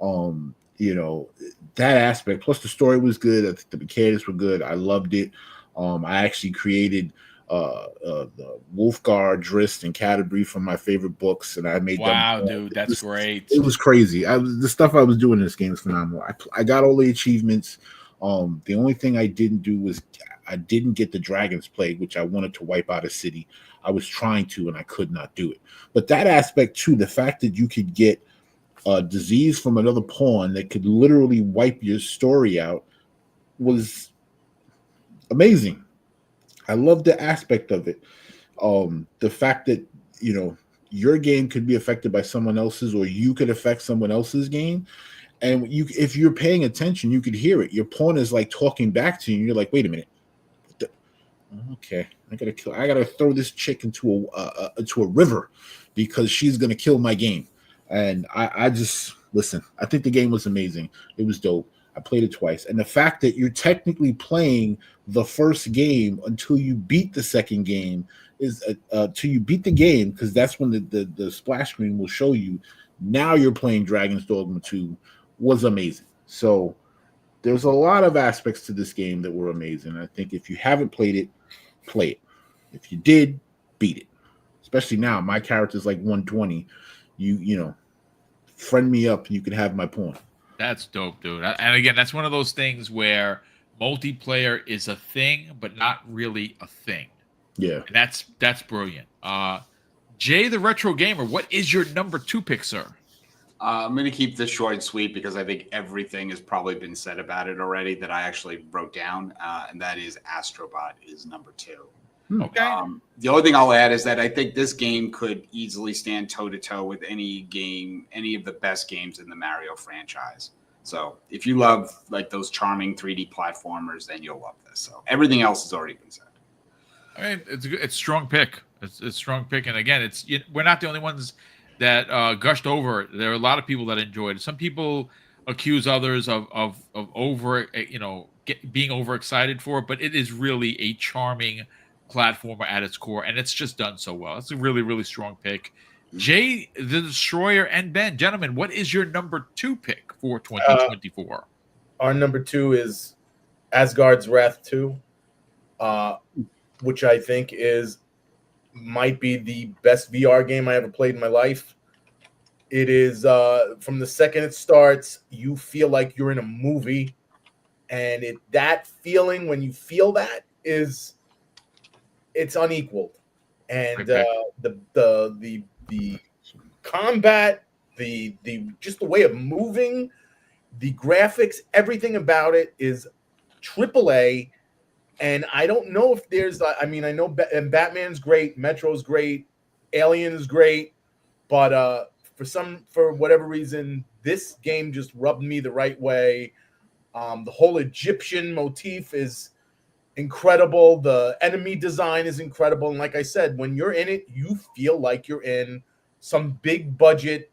That aspect. Plus, the story was good. I think the mechanics were good. I loved it. I actually created the Wolfgar, Drist, and Canterbury from my favorite books, and I made them. Wow, dude, that's great. It was crazy. The stuff I was doing in this game is phenomenal. I got all the achievements. The only thing I didn't do was I didn't get the Dragon's Plague, which I wanted to wipe out a city. I was trying to, and I could not do it. But that aspect too, the fact that you could get a disease from another pawn that could literally wipe your story out, was amazing. I love the aspect of it. The fact that your game could be affected by someone else's, or you could affect someone else's game. And if you're paying attention, you could hear it. Your pawn is like talking back to you, and you're like, wait a minute. Okay, I gotta throw this chick into a river because she's gonna kill my game. And I just listen. I think the game was amazing. It was dope. I played it twice, and the fact that you're technically playing the first game until you beat the second game is till you beat the game, because that's when the splash screen will show you. Now you're playing Dragon's Dogma 2 was amazing. So there's a lot of aspects to this game that were amazing. I think if you haven't played it, play it. If you did, beat it. Especially now, my character's like 120. You friend me up, and you can have my pawn. That's dope, dude. And again, that's one of those things where multiplayer is a thing, but not really a thing. Yeah, and that's brilliant. Jay, the retro gamer, what is your number 2 pick, sir? I'm going to keep this short and sweet because I think everything has probably been said about it already that I actually wrote down, and that is Astrobot is number 2. Okay. The only thing I'll add is that I think this game could easily stand toe-to-toe with any game, any of the best games in the Mario franchise. So if you love like those charming 3D platformers, then you'll love this. So everything else has already been said. I mean, it's a strong pick. It's a strong pick, and again, we're not the only ones that gushed over it. There are a lot of people that enjoyed it. Some people accuse others of over, being overexcited for it, but it is really a charming platformer at its core, and it's just done so well. It's a really, really strong pick. Jay, the Destroyer, and Ben, gentlemen, what is your number 2 pick for 2024? Our number 2 is Asgard's Wrath 2, which I think might be the best VR game I ever played in my life. It is from the second it starts, you feel like you're in a movie, and that feeling when you feel that it's unequaled. And the combat, the just the way of moving, the graphics, everything about it is AAA. And I don't know if there's, I know Batman's great, Metro's great, Alien is great, but for whatever reason, this game just rubbed me the right way. The whole Egyptian motif is incredible. The enemy design is incredible. And like I said, when you're in it, you feel like you're in some big budget,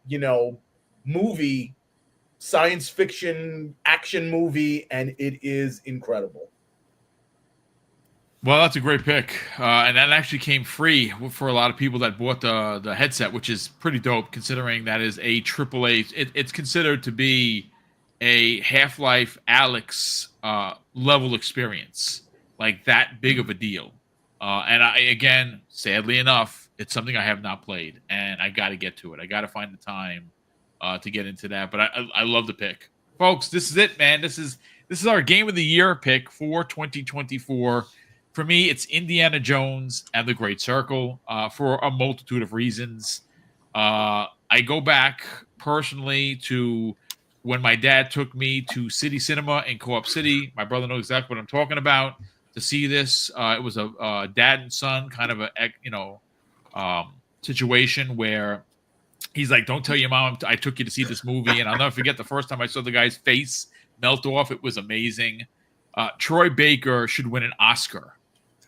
movie, science fiction, action movie, and it is incredible. Well, that's a great pick, and that actually came free for a lot of people that bought the headset, which is pretty dope considering that is a AAA. It's considered to be a Half-Life Alyx level experience, like that big of a deal. And again, sadly enough, it's something I have not played, and I got to get to it. I got to find the time to get into that. But I love the pick, folks. This is it, man. This is our Game of the Year pick for 2024. For me, it's Indiana Jones and the Great Circle for a multitude of reasons. I go back personally to when my dad took me to City Cinema in Co-op City. My brother knows exactly what I'm talking about. To see this, it was a dad and son kind of a situation where he's like, "Don't tell your mom I took you to see this movie." And I'll never forget the first time I saw the guy's face melt off. It was amazing. Troy Baker should win an Oscar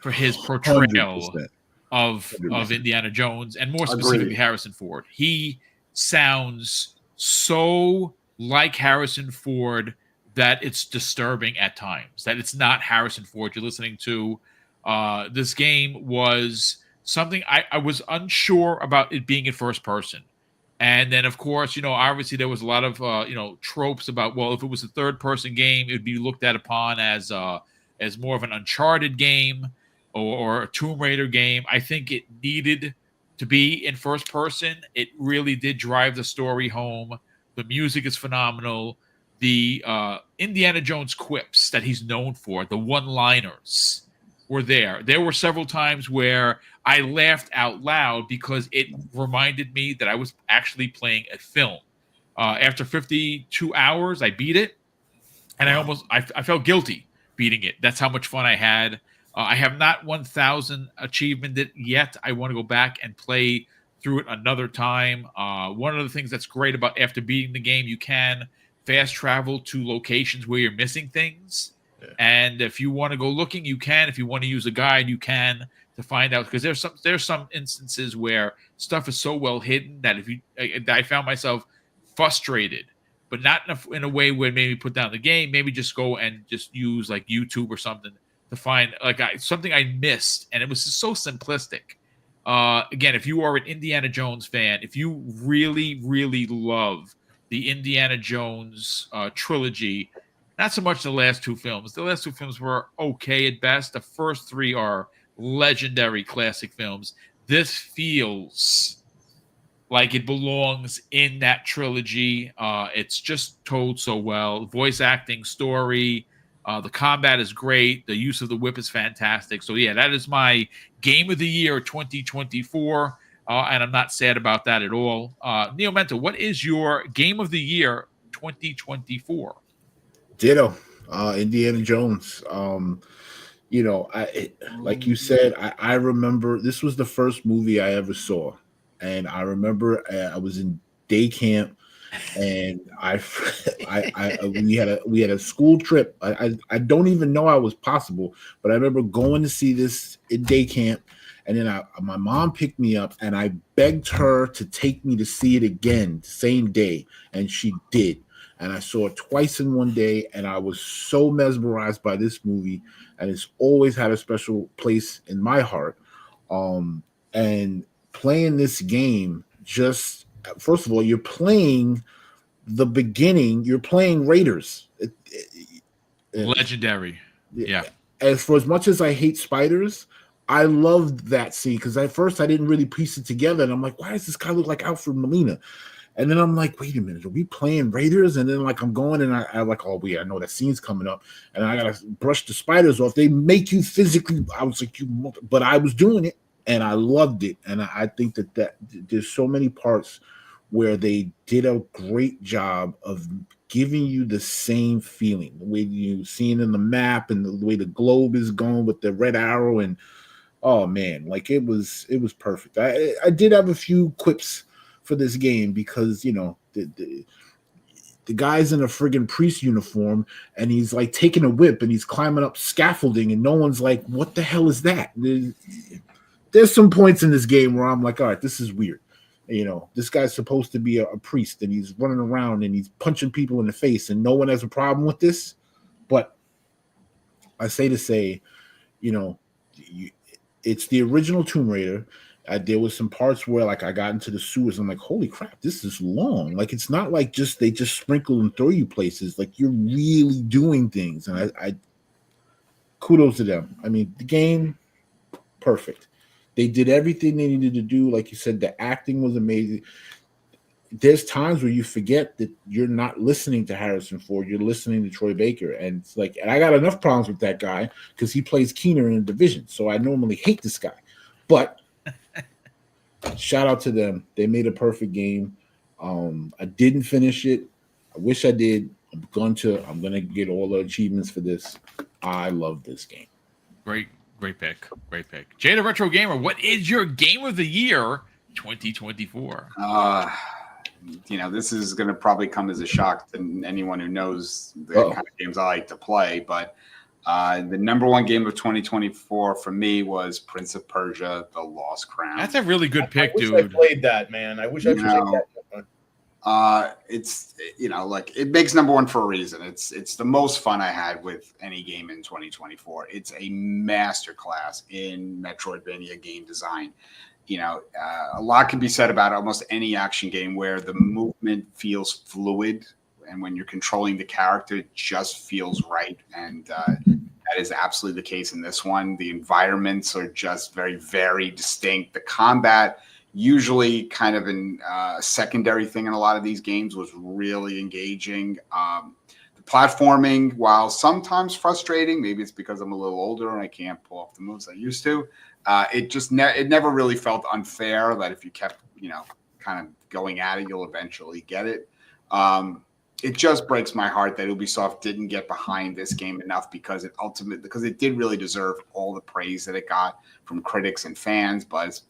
for his portrayal 100%. of Indiana Jones, and more specifically Harrison Ford. He sounds so like Harrison Ford that it's disturbing at times, that it's not Harrison Ford you're listening to. This game was something I was unsure about it being in first person. And then, of course, obviously there was a lot of, tropes about, well, if it was a third person game, it would be looked at upon as more of an Uncharted game or a Tomb Raider game. I think it needed to be in first person. It really did drive the story home. The music is phenomenal. The Indiana Jones quips that he's known for, the one-liners, were there. There were several times where I laughed out loud because it reminded me that I was actually playing a film. After 52 hours, I beat it, and I felt guilty beating it. That's how much fun I had. I have not 1,000 achievement it yet. I want to go back and play through it another time. One of the things that's great about after beating the game, you can fast travel to locations where you're missing things. Yeah. And if you want to go looking, you can. If you want to use a guide, you can, to find out, because there's some instances where stuff is so well hidden that I found myself frustrated, but not in a way where maybe put down the game, maybe just go and just use like YouTube or something to find something I missed, and it was just so simplistic. Again, if you are an Indiana Jones fan, if you really, really love the Indiana Jones trilogy, not so much the last two films. The last two films were okay at best. The first three are legendary classic films. This feels like it belongs in that trilogy. It's just told so well. Voice acting, story, the combat is great. The use of the whip is fantastic. So yeah, that is my Game of the Year 2024. and I'm not sad about that at all. Neo Menta, what is your game of the year 2024? Ditto. Indiana Jones. Like you said, I remember this was the first movie I ever saw, and I remember I was in day camp, and we had a school trip. I don't even know how it was possible, but I remember going to see this in day camp, and then my mom picked me up, and I begged her to take me to see it again, same day, and she did. And I saw it twice in one day, and I was so mesmerized by this movie, and it's always had a special place in my heart. And playing this game, just first of all, you're playing the beginning. You're playing Raiders. Legendary. Yeah. As for as much as I hate spiders, I loved that scene because at first I didn't really piece it together, and I'm like, why does this guy look like Alfred Molina? And then I'm like, wait a minute, are we playing Raiders? And then like I'm going and I like, oh yeah, I know that scene's coming up, and I gotta brush the spiders off. They make you physically. I was like, but I was doing it and I loved it. And I think that there's so many parts where they did a great job of giving you the same feeling, the way you see it in the map and the way the globe is going with the red arrow. And oh man, like it was perfect. I did have a few quips for this game because the guy's in a friggin' priest uniform and he's like taking a whip and he's climbing up scaffolding and no one's like, what the hell is that? There's some points in this game where I'm like, all right, this is weird. This guy's supposed to be a priest and he's running around and he's punching people in the face and no one has a problem with this. But I say to say, it's the original Tomb Raider. There was some parts where like I got into the sewers. I'm like, holy crap, this is long. Like it's not like they just sprinkle and throw you places. Like you're really doing things. And I kudos to them. I mean, the game, perfect. They did everything they needed to do. Like you said, the acting was amazing. There's times where you forget that you're not listening to Harrison Ford. You're listening to Troy Baker. And it's like, and I got enough problems with that guy because he plays Keener in the Division. So I normally hate this guy. But shout out to them. They made a perfect game. I didn't finish it. I wish I did. I'm gonna get all the achievements for this. I love this game. Great pick. Jada Retro Gamer, what is your game of the year 2024? This is gonna probably come as a shock to anyone who knows the kind of games I like to play, but the number one game of 2024 for me was Prince of Persia: The Lost Crown. That's a really good pick, dude. I played that, man. I wish I played that one. It's like it makes number one for a reason. It's the most fun I had with any game in 2024. It's a masterclass in Metroidvania game design. A lot can be said about almost any action game where the movement feels fluid. And when you're controlling the character, it just feels right. And that is absolutely the case in this one. The environments are just very, very distinct. The combat, usually kind of a secondary thing in a lot of these games, was really engaging. The platforming, while sometimes frustrating, maybe it's because I'm a little older and I can't pull off the moves I used to, it never really felt unfair that if you kept, kind of going at it, you'll eventually get it. It just breaks my heart that Ubisoft didn't get behind this game enough because it did really deserve all the praise that it got from critics and fans. But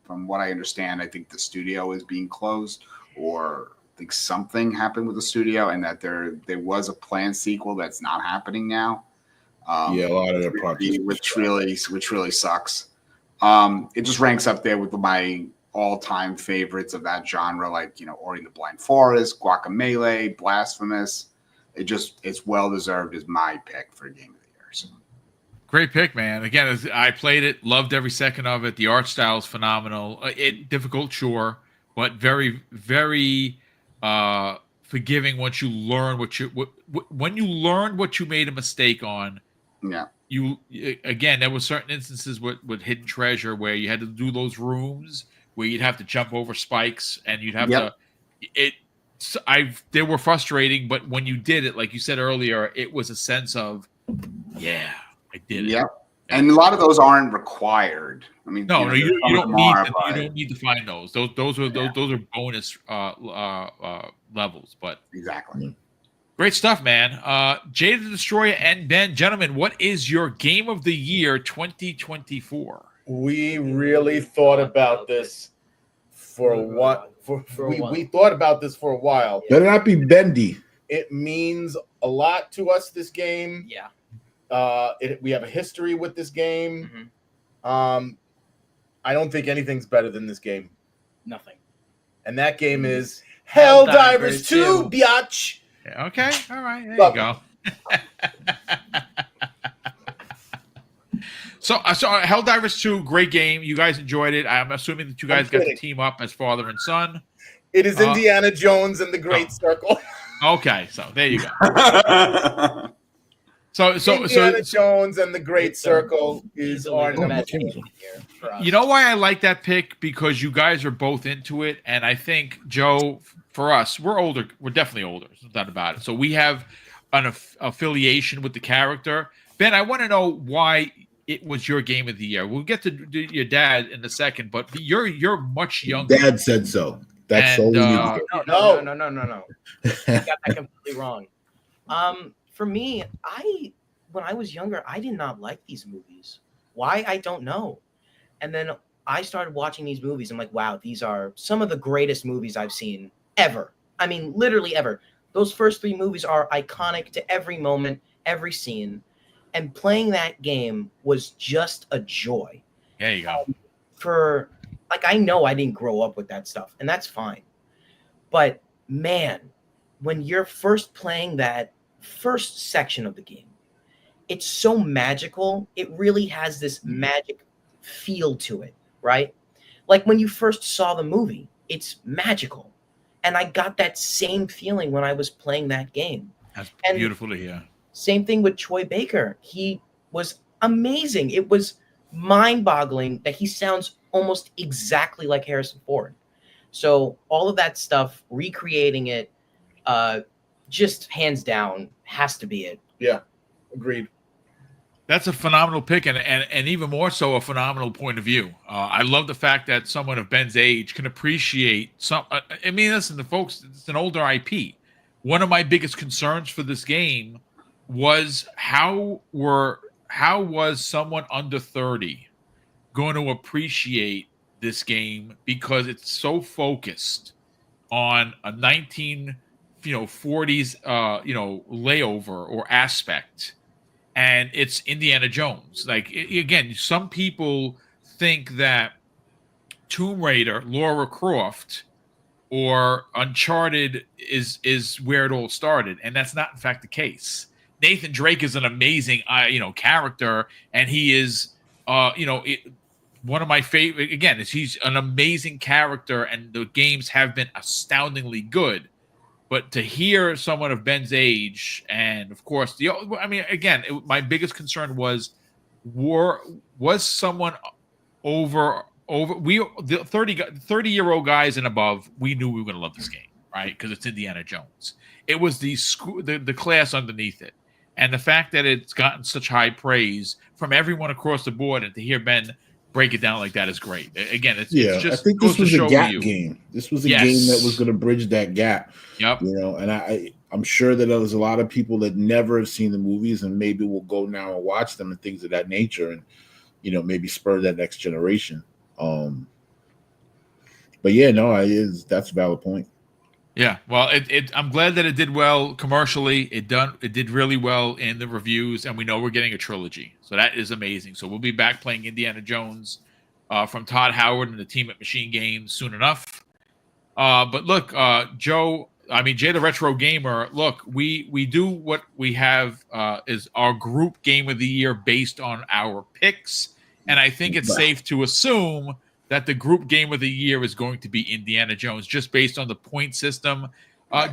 from what I understand, I think the studio is being closed, or I think something happened with the studio, and that there was a planned sequel that's not happening now. A lot of their projects, which really sucks. It just ranks up there with my all-time favorites of that genre, like Ori and the Blind Forest, Guacamelee, Blasphemous. It's well deserved as my pick for game of the year. So. Great pick, man. Again, I played it, loved every second of it. The art style is phenomenal. Difficult, sure, but very, very forgiving once you learn when you learn what you made a mistake on. Yeah. There were certain instances with Hidden Treasure where you had to do those rooms where you'd have to jump over spikes and you'd have to. They were frustrating, but when you did it, like you said earlier, it was a sense of, yeah, I did it. Yep. And a lot of those aren't required. I mean, No, you some of don't them need are, to, but- you don't need to find those. Those are bonus levels. But exactly. great stuff, man. Jay the Destroyer and Ben, gentlemen, what is your game of the year 2024? We really thought about this for what? We thought about this for a while. Better not be bendy. It means a lot to us. This game. Yeah. We have a history with this game. Mhm. I don't think anything's better than this game. Nothing. And that game is Helldivers 2, 2. biatch. Yeah, okay, all right, there Love you go. So Helldivers 2, great game. You guys enjoyed it. I'm assuming that you guys got to team up as father and son. It is Indiana Jones and the Great Circle. Okay, so there you go. So Indiana Jones and the Great Circle is our the number best one. game of the year for us. you know why I like that pick? Because you guys are both into it, and I think, Joe, for us, we're older. We're definitely older. There's no doubt about it. So we have an affiliation with the character. Ben, I want to know why it was your game of the year. We'll get to your dad in a second, but you're much younger. Dad said so. That's all we need to hear. No. You got that completely wrong. For me, when I was younger, I did not like these movies. Why? I don't know. And then I started watching these movies. I'm like, wow, these are some of the greatest movies I've seen ever. I mean, literally ever. Those first 3 movies are iconic to every moment, every scene. And playing that game was just a joy. There you go. I know I didn't grow up with that stuff, and that's fine. But man, when you're first playing that first section of the game, it's so magical. It really has this magic feel to it, right? Like when you first saw the movie, it's magical. And I got that same feeling when I was playing that game. That's And beautiful to hear. same thing with Troy Baker. He was amazing. It was mind-boggling that he sounds almost exactly like Harrison Ford. So all of that stuff, recreating it, just hands down has to be it. Yeah, agreed. That's a phenomenal pick, and even more so a phenomenal point of view. I love the fact that someone of Ben's age can appreciate some. I mean, listen, the folks, it's an older IP. One of my biggest concerns for this game was how was someone under 30 going to appreciate this game, because it's so focused on a 1940s layover or aspect, and it's Indiana Jones. Like, again, some people think that Tomb Raider, Lara Croft, or Uncharted is where it all started, and that's not in fact the case. Nathan Drake is an amazing character, and he is one of my favorite. Again, he's an amazing character, and the games have been astoundingly good. But to hear someone of Ben's age, and of course, my biggest concern was someone over the 30-year-old guys and above. We knew we were going to love this game, right? Because it's Indiana Jones. It was the class underneath it, and the fact that it's gotten such high praise from everyone across the board, and to hear Ben break it down like that is great. Again, it's just, I think this was a gap game. This was a game that was going to bridge that gap. Yep. And I'm sure that there's a lot of people that never have seen the movies and maybe will go now and watch them and things of that nature, and maybe spur that next generation. But yeah, no, that's a valid point. Yeah, well, I'm glad that it did well commercially. It did really well in the reviews, and we know we're getting a trilogy, so that is amazing. So we'll be back playing Indiana Jones from Todd Howard and the team at Machine Games soon enough. But look, Jay the Retro Gamer, look, we do what we have is our group game of the year based on our picks, and I think it's safe to assume that the group game of the year is going to be Indiana Jones, just based on the point system.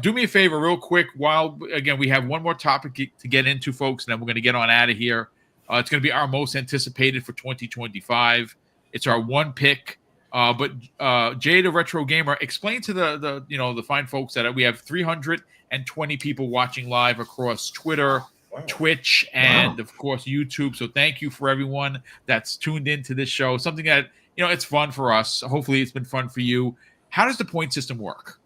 Do me a favor real quick, while, again, we have one more topic to get into, folks, and then we're going to get on out of here. It's going to be our most anticipated for 2025. It's our one pick. But Jay the Retro Gamer, explain to the fine folks that we have 320 people watching live across Twitter, Twitch, and of course YouTube. So thank you for everyone that's tuned into this show. Something that, it's fun for us. Hopefully it's been fun for you. How does the point system work?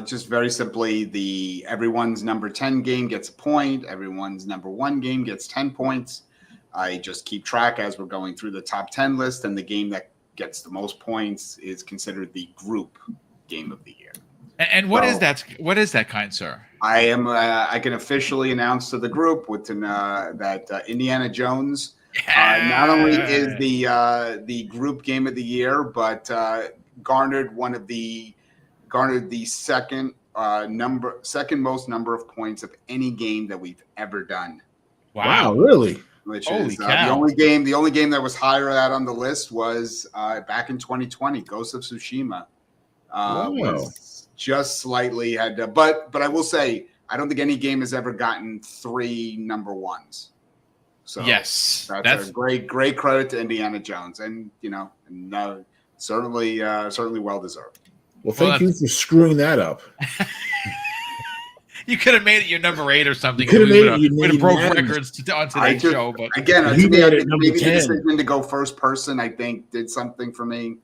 Just very simply, everyone's number 10 game gets a point. Everyone's number 1 game gets 10 points. I just keep track as we're going through the top 10 list, and the game that gets the most points is considered the group game of the year. And what is that? What is that, kind sir? I can officially announce to the group that Indiana Jones not only is the group game of the year, but garnered the second most number of points of any game that we've ever done. Wow, really? Which Holy is cow. the only game that was higher that on the list was back in 2020, Ghost of Tsushima. Was just slightly had to, but I will say I don't think any game has ever gotten 3 number 1s. So yes, that's a great credit to Indiana Jones, and certainly well deserved. Well, thank you for screwing that up. You could have made it your number 8 or something. We'd have broke records on today's show. But again, to me, maybe the decision to go first person, I think, did something for me.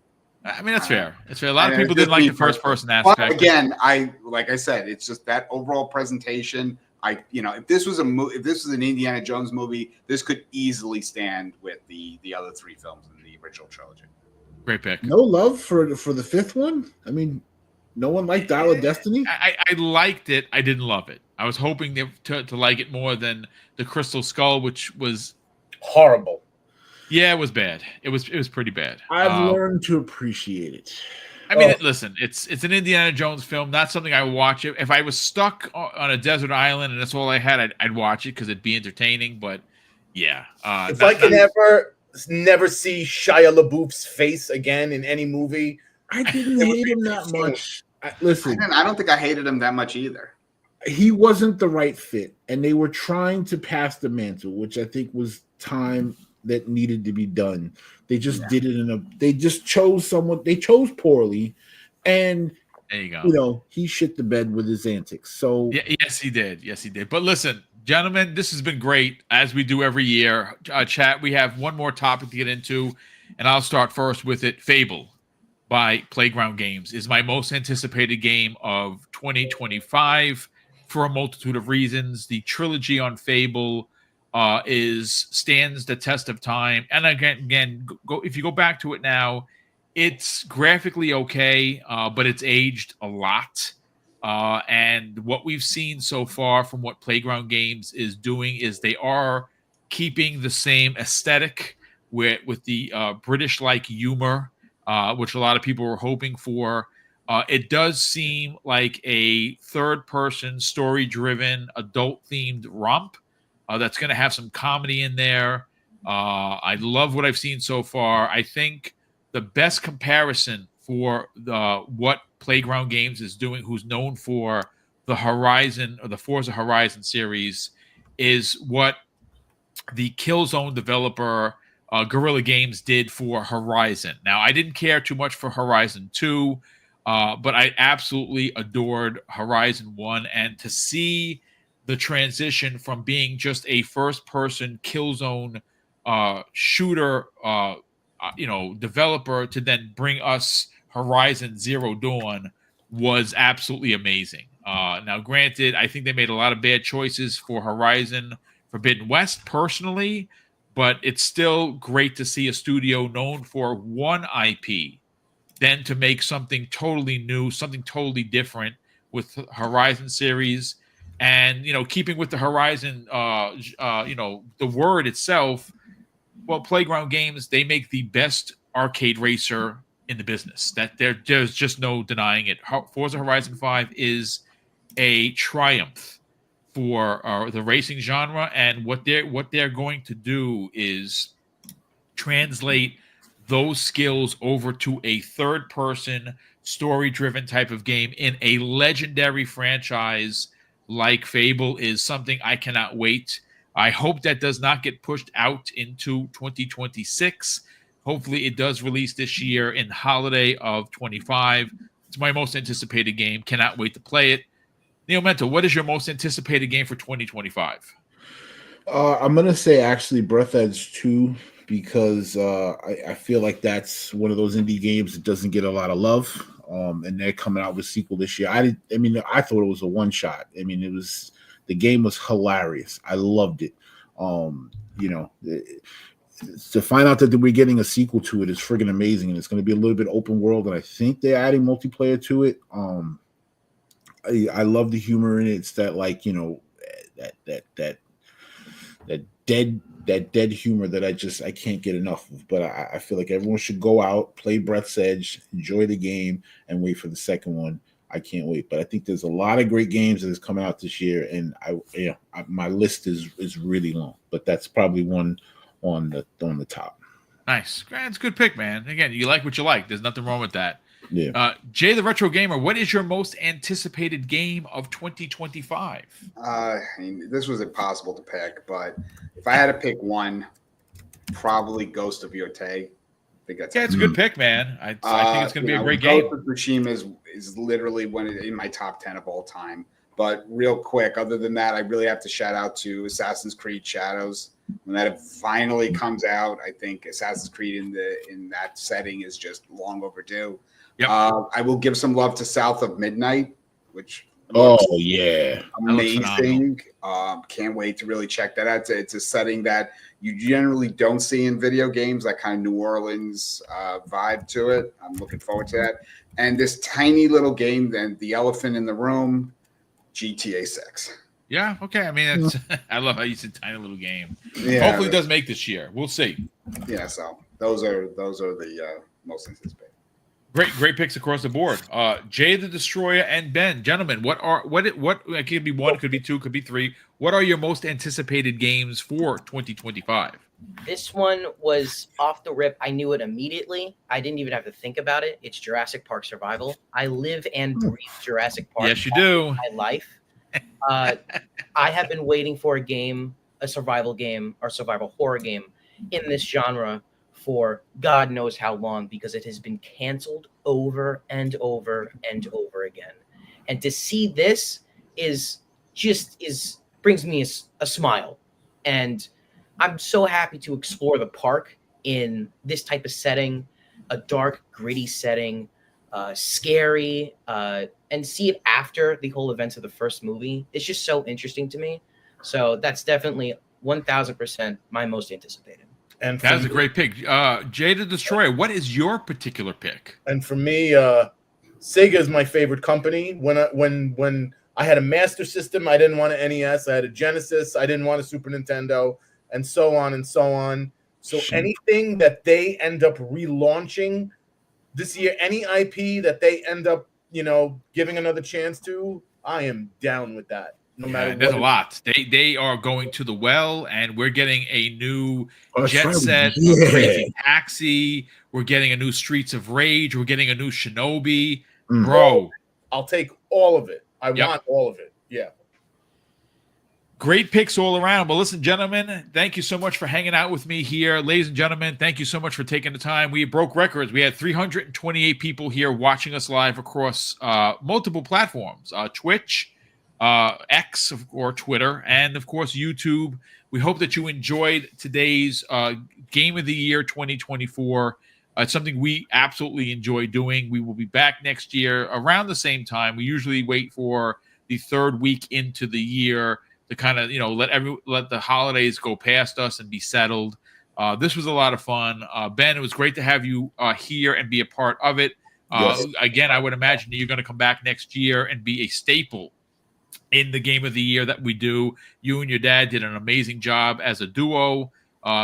I mean, that's fair. It's fair. A lot of people didn't like the first person aspect. But again, like I said, it's just that overall presentation. If this was an Indiana Jones movie, this could easily stand with the other 3 films in the original trilogy. Great pick. No love for the 5th one? I mean, no one liked Dial of Destiny? I liked it. I didn't love it. I was hoping to like it more than the Crystal Skull, which was horrible. Yeah, it was bad. It was pretty bad. I've learned to appreciate it. I mean, listen, it's an Indiana Jones film. Not something I watch. If I was stuck on a desert island and that's all I had, I'd watch it because it'd be entertaining. But yeah, if I can never see Shia LaBeouf's face again in any movie, I didn't hate him that much. Listen, I don't think I hated him that much either. He wasn't the right fit, and they were trying to pass the mantle, which I think was time that needed to be done. They just did it they just chose someone. They chose poorly, and there you go. He shit the bed with his antics. So yes, he did. Yes, he did. But listen, gentlemen, this has been great, as we do every year. Chat, we have one more topic to get into, and I'll start first with it. Fable by Playground Games is my most anticipated game of 2025 for a multitude of reasons. The trilogy on Fable stands the test of time, and again, if you go back to it now, it's graphically okay, but it's aged a lot. And what we've seen so far from what Playground Games is doing is they are keeping the same aesthetic with the British-like humor, which a lot of people were hoping for. It does seem like a third-person, story-driven, adult-themed romp that's going to have some comedy in there. I love what I've seen so far. I think the best comparison for what Playground Games is doing, who's known for the Horizon or the Forza Horizon series, is what the Killzone developer Guerrilla Games did for Horizon. Now, I didn't care too much for Horizon 2, but I absolutely adored Horizon 1. And to see the transition from being just a first-person Killzone shooter, developer to then bring us Horizon Zero Dawn was absolutely amazing. Now, granted, I think they made a lot of bad choices for Horizon Forbidden West personally, but it's still great to see a studio known for one IP then to make something totally new, something totally different with the Horizon series. And, keeping with the Horizon, the word itself, well, Playground Games, they make the best arcade racer in the business. That there's just no denying it. Forza Horizon 5 is a triumph for the racing genre, and what they're going to do is translate those skills over to a third-person, story-driven type of game in a legendary franchise like Fable is something I cannot wait. I hope that does not get pushed out into 2026. Hopefully it does release this year in holiday of 25. It's my most anticipated game. Cannot wait to play it. Neil Mento, what is your most anticipated game for 2025? I'm gonna say actually Breath Edge 2 because I feel like that's one of those indie games that doesn't get a lot of love. And they're coming out with a sequel this year. I mean, I thought it was a one shot. I mean, the game was hilarious. I loved it. You know, to find out that we're getting a sequel to it is friggin' amazing, and it's going to be a little bit open world, and I think they're adding multiplayer to it. I love the humor in it. It's that, like, you know, that dead humor that I can't get enough of. But I feel like everyone should go out, play Breath's Edge, enjoy the game, and wait for the second one. I can't wait. But I think there's a lot of great games that is coming out this year, and my list is really long. But that's probably one on the top. Nice. That's a good pick, man. Again, you like what you like. There's nothing wrong with that. Yeah. Jay the Retro Gamer, what is your most anticipated game of 2025? I mean, this was impossible to pick, but if I had to pick one, probably Ghost of Yotei. I think that's It's a good pick, man. I think it's going to be a great game. Ghost of Tsushima is literally in my top 10 of all time. But real quick, other than that, I really have to shout out to Assassin's Creed Shadows. When that finally comes out, I think Assassin's Creed in that setting is just long overdue. Yep. I will give some love to South of Midnight, which yeah, amazing. Can't wait to really check that out. It's a setting that you generally don't see in video games, that kind of New Orleans vibe to it. I'm looking forward to that. And this tiny little game, then The Elephant in the Room, GTA 6. Yeah, okay. I mean, I love how you said tiny little game. Yeah, hopefully it does make this year. We'll see. Yeah, so those are the most anticipated. Great picks across the board. Jay the Destroyer and Ben, gentlemen, what it could be one, could be two, could be three. What are your most anticipated games for 2025? This one was off the rip. I knew it immediately. I didn't even have to think about it. It's Jurassic Park Survival. I live and breathe Jurassic Park. Yes, you do. My life. I have been waiting for a survival game or survival horror game in this genre for God knows how long, because it has been canceled over and over and over again. And to see this brings me a smile. And I'm so happy to explore the park in this type of setting, a dark, gritty setting, scary, and see it after the whole events of the first movie. It's just so interesting to me. So that's definitely 1000% my most anticipated. And that is a great pick. Jay the Destroyer, what is your particular pick? And for me, Sega is my favorite company. When I had a Master System, I didn't want an NES. I had a Genesis, I didn't want a Super Nintendo, and so on and so on. So anything that they end up relaunching this year, any IP that they end up, giving another chance to, I am down with that. No matter there's what a lot. They are going to the well, and we're getting a new Jet right. Set, Yeah. Crazy Taxi. We're getting a new Streets of Rage. We're getting a new Shinobi. Bro, I'll take all of it. I want all of it. Yeah. Great picks all around. Well, listen, gentlemen, thank you so much for hanging out with me here. Ladies and gentlemen, thank you so much for taking the time. We broke records. We had 328 people here watching us live across multiple platforms, Twitch, X, or Twitter, and, of course, YouTube. We hope that you enjoyed today's Game of the Year 2024. It's something we absolutely enjoy doing. We will be back next year around the same time. We usually wait for the third week into the year to kind of, let the holidays go past us and be settled. This was a lot of fun. Ben, it was great to have you here and be a part of it. Yes. Again, I would imagine that you're going to come back next year and be a staple in the Game of the Year that we do. You and your dad did an amazing job as a duo.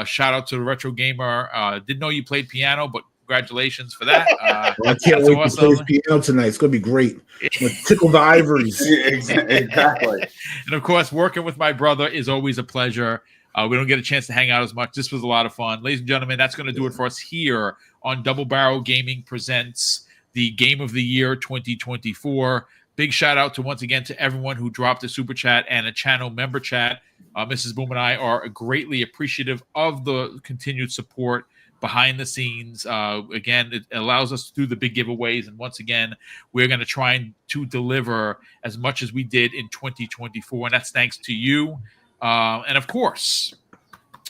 Shout out to the Retro Gamer. Didn't know you played piano, but congratulations for that. I can't wait to play his piano tonight. It's going to be great. I'm going to tickle the ivories. Exactly. And, of course, working with my brother is always a pleasure. We don't get a chance to hang out as much. This was a lot of fun. Ladies and gentlemen, that's going to do it for us here on Double Barrel Gaming Presents the Game of the Year 2024. Big shout out once again to everyone who dropped a super chat and a channel member chat. Mrs. Boom and I are greatly appreciative of the continued support behind the scenes. Again, it allows us to do the big giveaways. And once again, we're going to try to deliver as much as we did in 2024. And that's thanks to you. And of course,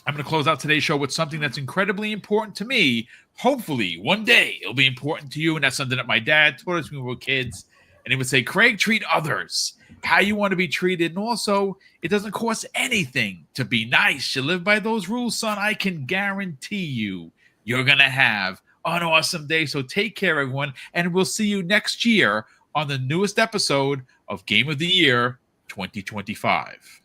I'm going to close out today's show with something that's incredibly important to me. Hopefully, one day it'll be important to you. And that's something that my dad taught us when we were kids. And he would say, Craig, treat others how you want to be treated. And also, it doesn't cost anything to be nice. You live by those rules, son. I can guarantee you're going to have an awesome day. So take care, everyone. And we'll see you next year on the newest episode of Game of the Year 2025.